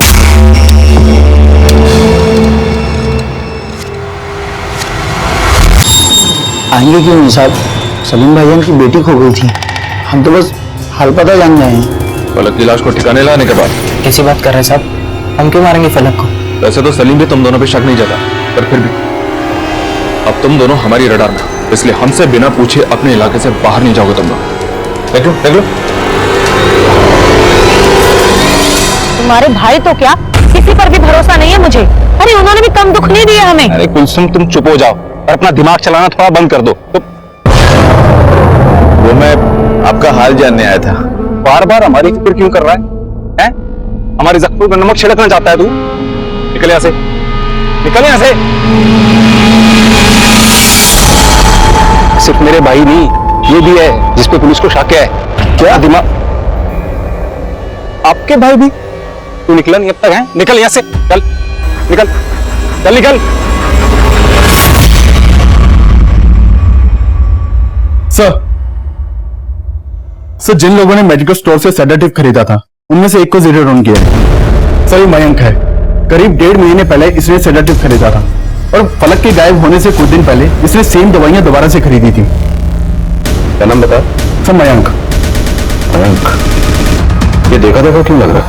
आएंगे क्यों नहीं साहब? सलीम भाईजान की बेटी खो गई थी, हम तो बस हाल पता जान गए हैं। फलक की लाश को ठिकाने लाने के बाद कैसी बात कर रहे हैं साहब? हम क्यों मारेंगे फलक को? वैसे तो सलीम भी तुम दोनों पे शक नहीं जता, पर फिर भी अब तुम दोनों हमारी रडार में, इसलिए हमसे बिना पूछे अपने इलाके से बाहर नहीं जाओगे तुम लोग। देख लो तुम्हारे भाई तो क्या, किसी पर भी भरोसा नहीं है मुझे। अरे उन्होंने भी कम दुख नहीं दिया हमें। अरे कुलसुम, तुम चुप हो जाओ और अपना दिमाग चलाना थोड़ा बंद कर दो। तो वो मैं आपका हाल जानने आया था। बार बार हमारी फिक्र क्यों कर रहा है? हमारी जख्मों में नमक छिड़कना चाहता है तू? निकल यहां से, निकल यहां से। सिर्फ मेरे भाई नहीं, ये भी है जिसपे पुलिस को शक है। क्या दिमाग? आपके भाई भी? तू निकला नहीं अब तक है? निकल यहां से, चल निकल, चल निकल। सर, जिन लोगों ने मेडिकल स्टोर से सेडेटिव खरीदा था उनमें से एक को जीरो डाउन किया है। सर, ये मयंक है। करीब 1.5 महीने पहले इसने सेडेटिव खरीदा था और फलक के गायब होने से कुछ दिन पहले इसने सेम दवाइयां दोबारा से खरीदी थी। क्या नाम बता? सर, मयंक। ये देखा क्यों लग रहा है?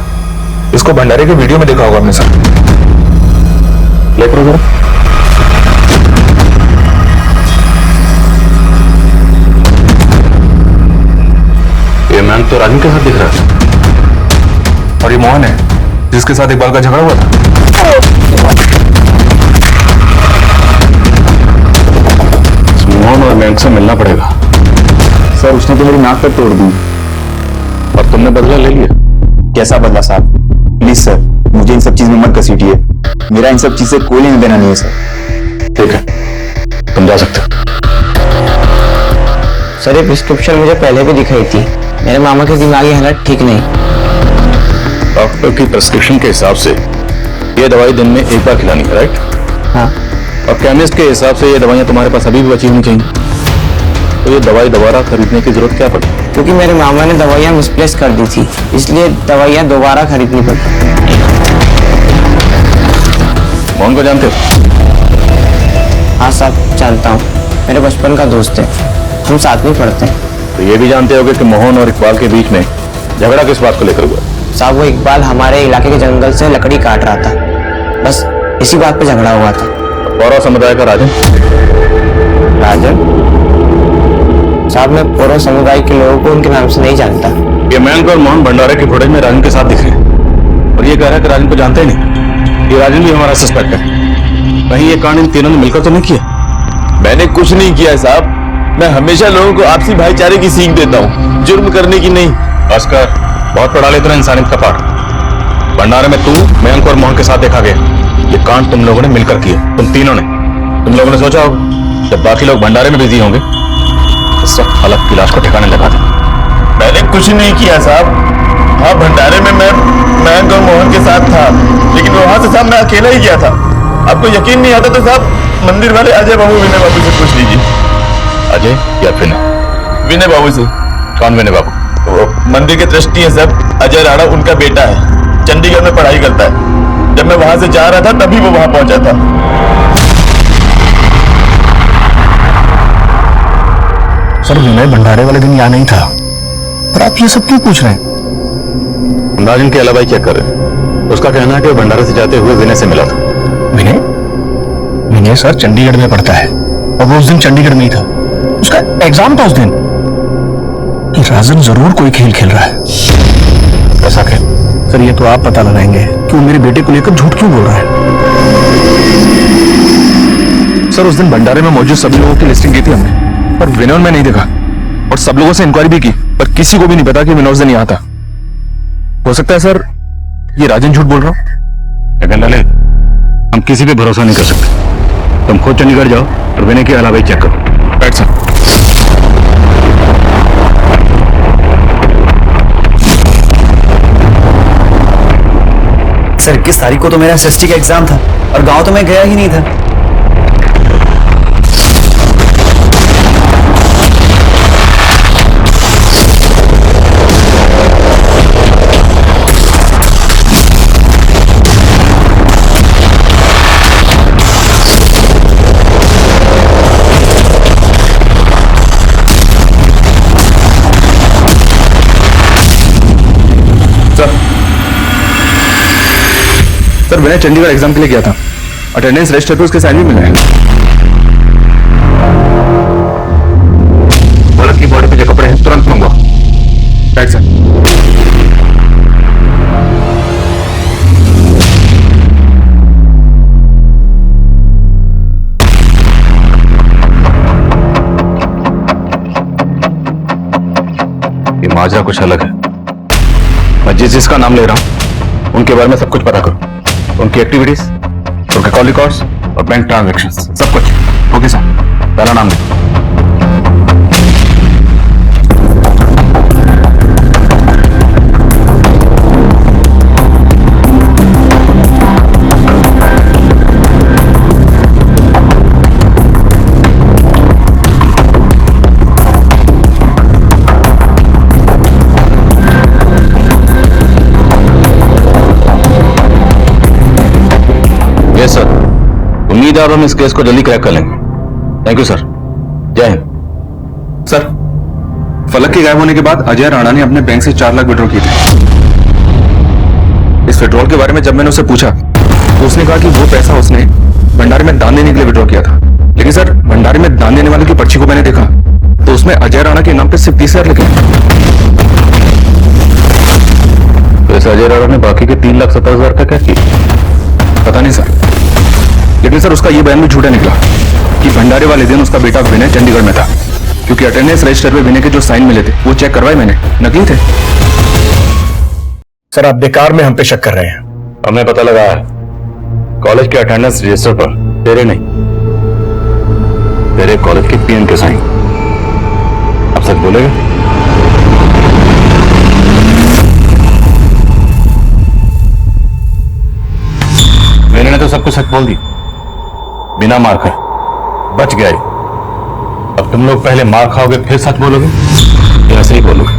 इसको भंडारे के वीडियो में देखा होगा आपने सर। ले करो जरा। ये मैंग तो राजन के साथ दिख रहा है। और ये मोहन है जिसके साथ इकबाल का झगड़ा हुआ था। मोहन और मैंग से मिलना पड़ेगा। सर, उसने तो मेरी नाक पर तोड़ दी और तुमने बदला ले लिया। कैसा बदला साहब? प्लीज सर, मुझे इन सब चीज में मत घसीटिए। मेरा इन सब चीज से कोई लेना देना नहीं है सर। ठीक है, तुम जा सकते हो। सर, ये प्रिस्क्रिप्शन मुझे पहले भी दिखाई थी। मेरे मामा की दिमागी हालत ठीक नहीं। डॉक्टर की प्रिस्क्रिप्शन के हिसाब से ये दवाई दिन में एक बार खिलानी है, राइट? हाँ। और केमिस्ट के हिसाब से ये दवाइयां तुम्हारे पास अभी भी बची होनी चाहिए। तो ये दवाई दोबारा खरीदने की जरूरत क्या पड़ी? क्योंकि मेरे मामा ने दवाइयाँ मिसप्लेस कर दी थी, इसलिए दवाइयाँ दोबारा खरीदनी पड़ी। मोहन को जानते हो? हाँ साहब, जानता हूँ। मेरे बचपन का दोस्त है, हम साथ में पढ़ते हैं। तो ये भी जानते होगे कि मोहन और इकबाल के बीच में झगड़ा किस बात को लेकर हुआ? साहब, वो इकबाल हमारे इलाके के जंगल से लकड़ी काट रहा था, बस इसी बात पे झगड़ा हुआ था। पौरा समुदाय का राजन? साहब, मैं पौरा समुदाय के लोगों को उनके नाम से नहीं जानता। ये मैंग और मोहन भंडारे के फुटेज में राजन के साथ दिख रहे हैं और ये कह रहा है कि राजन को जानते ही नहीं। ये राजन भी हमारा सस्पेक्ट है। कहीं ये कांड इन तीनों ने मिलकर तो नहीं किया? मैंने कुछ नहीं किया साहब। मैं हमेशा लोगों को आपसी भाईचारे की सीख देता हूँ, जुर्म करने की नहीं। भास्कर, बहुत पढ़ा लेते हैं इंसानियत का पाठ। भंडारे में तू, मयंक और मोहन के साथ देखा गया। ये कांड तुम लोगों ने मिलकर किया, तुम तीनों ने। तुम लोगों ने सोचा होगा जब बाकी लोग भंडारे में बिजी होंगे तो सब फलक की लाश को ठिकाने लगा दें। मैंने कुछ नहीं किया साहब। हाँ, भंडारे में मैं मयंक और मोहन के साथ था, लेकिन वहां से साहब मैं अकेला ही गया था। आपको यकीन नहीं आता तो साहब मंदिर वाले अजय बाबू, विनय बाबू से पूछ लीजिए। अजय या विनय? विनय बाबू से। कौन विनय बाबू? तो मंदिर के ट्रस्टी है साहब, अजय राणा, उनका बेटा है, चंडीगढ़ में पढ़ाई करता है। जब मैं वहां से जा रहा था तभी वो वहां पहुंचा था। सर, विनय भंडारे वाले दिन यहाँ नहीं था, पर आप ये सब क्यों पूछ रहे हैं? राजन के अलावा क्या कर रहे हैं? उसका कहना है कि वो भंडारे से जाते हुए विनय से मिला था। विनय? विनय सर चंडीगढ़ में पढ़ता है, और वो उस दिन चंडीगढ़ में ही था। उसका एग्जाम था उस दिन। कि राजन जरूर कोई खेल खेल रहा है। ऐसा खेल? सर ये तो आप पता लगाएंगे कि वो मेरे बेटे को लेकर झूठ क्यों बोल रहा है। सर उस दिन भंडारे में मौजूद सभी लोगों की लिस्टिंग की थी हमने, पर विनोद में नहीं देखा और सब लोगों से इंक्वायरी भी की, पर किसी को भी नहीं पता कि विनोद से नहीं आता। हो सकता है सर ये राजन झूठ बोल रहा हूं। लेकिन ललित, हम किसी पे भरोसा नहीं कर सकते। तुम खुद चंडीगढ़ जाओ और विनय के अलावा चेक करो। बैठ सर। सर 21 तारीख को तो मेरा एसएसटी का एग्जाम था और गांव तो मैं गया ही नहीं था। सर विनय चंडीगढ़ एग्जाम के लिए गया था, अटेंडेंस रजिस्टर पे उसके साइन भी मिला है। बालक की बॉडी पे जो कपड़े हैं तुरंत मंगवाओ। Right sir. ये माजरा कुछ अलग है। मैं जिसका नाम ले रहा हूं उनके बारे में सब कुछ पता करो, उनकी एक्टिविटीज, उनके कॉल रिकॉर्ड्स और बैंक ट्रांजैक्शंस, सब कुछ। ओके सर, पहला नाम लिखो। सर, उम्मीद है अब हम इस केस को जल्दी क्रैक कर लेंगे। Thank you sir. जय हिंद। सर फलक के गायब होने के बाद अजय राणा ने अपने बैंक से 4 लाख विड्रॉ किए थे। इस विड्रॉल के बारे में जब मैंने उससे पूछा तो उसने कहा कि वो पैसा उसने भंडारे में दान देने के लिए विड्रॉ किया था। लेकिन सर भंडारे में दान देने वाले की पर्ची को मैंने देखा तो उसमें अजय राणा के नाम पे सिर्फ 30,000 लिखे। तो इस अजय राणा ने बाकी के 3,70,000 का क्या किया? पता नहीं सर, लेकिन सर उसका ये बयान भी झूठा निकला कि भंडारे वाले दिन उसका बेटा विनय चंडीगढ़ में था, क्योंकि अटेंडेंस रजिस्टर पे विनय के जो साइन मिले थे वो चेक करवाए मैंने, नकली थे। सर आप बेकार में हम पे शक कर रहे हैं। हमें पता लगा है कॉलेज के अटेंडेंस रजिस्टर पर तेरे नहीं, तेरे कॉलेज के पीएन के साइन। अब सच बोलेगा? मैंने तो सब कुछ सच बोल दी, बिना मार खाए बच गया। अब तुम लोग पहले मार खाओगे फिर सच बोलोगे या ऐसे ही बोलोगे?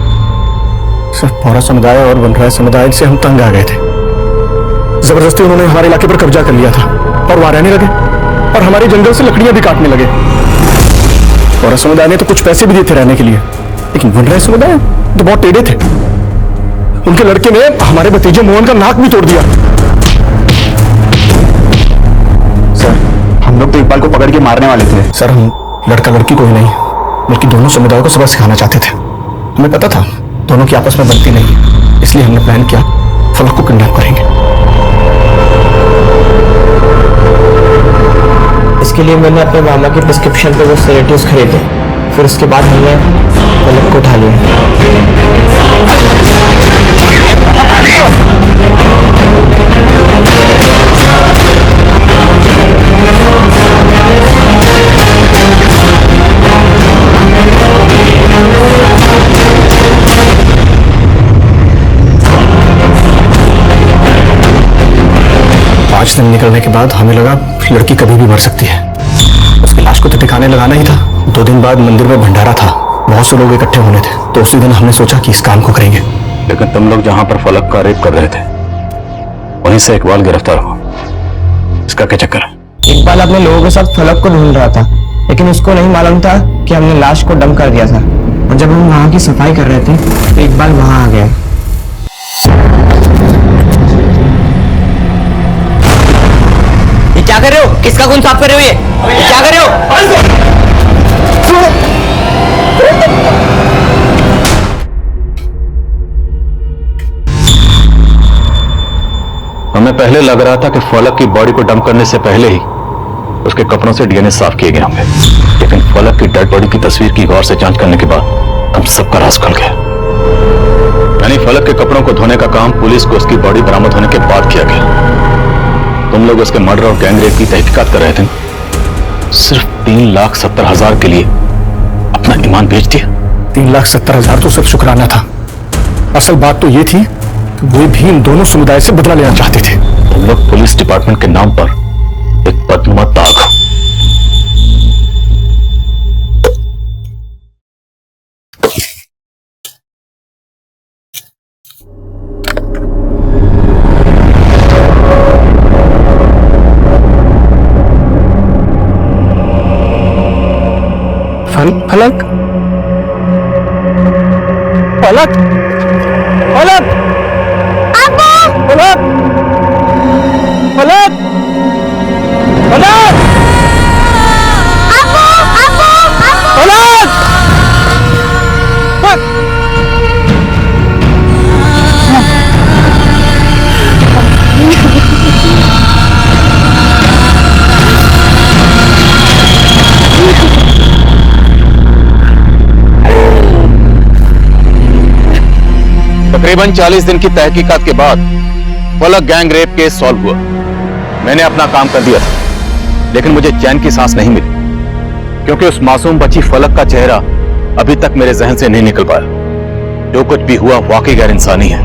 सर पौरा समुदाय और वनराय समुदाय से हम तंग आ गए थे। जबरदस्ती उन्होंने हमारे इलाके पर कब्जा कर लिया था और वहां रहने लगे और हमारे जंगल से लकड़ियां भी काटने लगे। पौरा समुदाय ने तो कुछ पैसे भी दिए थे रहने के लिए, लेकिन वनराय समुदाय तो बहुत टेढ़े थे। उनके लड़के ने हमारे भतीजे मोहन का नाक भी तोड़ दिया। हम लोग तो इकबाल को पकड़ के मारने वाले थे। सर हम लड़का लड़की कोई नहीं बल्कि दोनों समुदायों को सबक सिखाना चाहते थे। हमें पता था दोनों की आपस में बनती नहीं, इसलिए हमने प्लान किया फलक को किडनैप करेंगे। इसके लिए मैंने अपने मामा की प्रिस्क्रिप्शन पे वो सेडेटिव्स खरीदे, फिर उसके बाद हमने फलक को उठा लिया। पांच दिन निकलने के बाद हमें लगा लड़की कभी भी मर सकती है। उसकी लाश को तो ठिकाने लगाना ही था। 2 दिन बाद मंदिर में भंडारा था, बहुत से लोग इकट्ठे होने थे, तो उसी दिन हमने सोचा कि इस काम को करेंगे। लेकिन तुम लोग जहां पर फलक का रेप कर रहे थे वहीं से इकबाल गिरफ्तार हुआ, इसका क्या चक्कर है? इकबाल अपने लोगों के साथ फलक को ढूंढ रहा था, लेकिन उसको नहीं मालूम था कि हमने लाश को डंप कर दिया था। और जब हम वहाँ की सफाई कर रहे थे तो इकबाल वहाँ आ गया। ये क्या कर रहे हो? किसका खून साफ कर रहे हो ये? क्या कर रहे हो? हमें पहले लग रहा था कि फलक की बॉडी को डंप करने से पहले ही उसके कपड़ों से डीएनए साफ किए गए होंगे, लेकिन फलक की डेड बॉडी की तस्वीर की गौर से जांच करने के बाद हम सबका राज खुल गया। यानी फलक के कपड़ों को धोने का काम पुलिस को उसकी बॉडी बरामद होने के बाद किया गया। तुम लोग उसके मर्डर और गैंगरेप की तहकीकात कर रहे थे, सिर्फ 3,70,000 के लिए अपना ईमान बेच दिया। 3,70,000 तो सिर्फ शुक्राना था, असल बात तो ये थी कि वे भी इन दोनों समुदाय से बदला लेना चाहते थे। तुम लोग पुलिस डिपार्टमेंट के नाम पर एक बदनुमा दाग हो। फलक फलक फलक फलक फलक फलक तकरीबन 40 दिन की तहकीकात के बाद फलक गैंग रेप केस सॉल्व हुआ। मैंने अपना काम कर दिया था, लेकिन मुझे चैन की सांस नहीं मिली, क्योंकि उस मासूम बच्ची फलक का चेहरा अभी तक मेरे जहन से नहीं निकल पाया। जो कुछ भी हुआ वाकई गैर इंसानी है।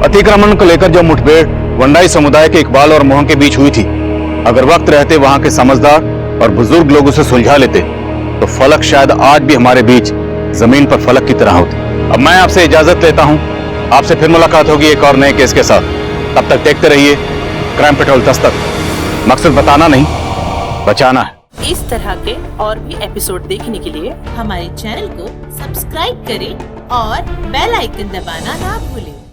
अतिक्रमण को लेकर जो मुठभेड़ वंडाई समुदाय के इकबाल और मोहन के बीच हुई थी, अगर वक्त रहते वहां के समझदार और बुजुर्ग लोग उसे सुलझा लेते तो फलक शायद आज भी हमारे बीच जमीन पर फलक की तरह होती। अब मैं आपसे इजाजत लेता हूं, आपसे फिर मुलाकात होगी एक और नए केस के साथ। तब तक देखते रहिए क्राइम पेट्रोल दस्तक। मकसद बताना नहीं, बचाना है। इस तरह के और भी एपिसोड देखने के लिए हमारे चैनल को सब्सक्राइब करें और बेल आइकन दबाना ना भूलें।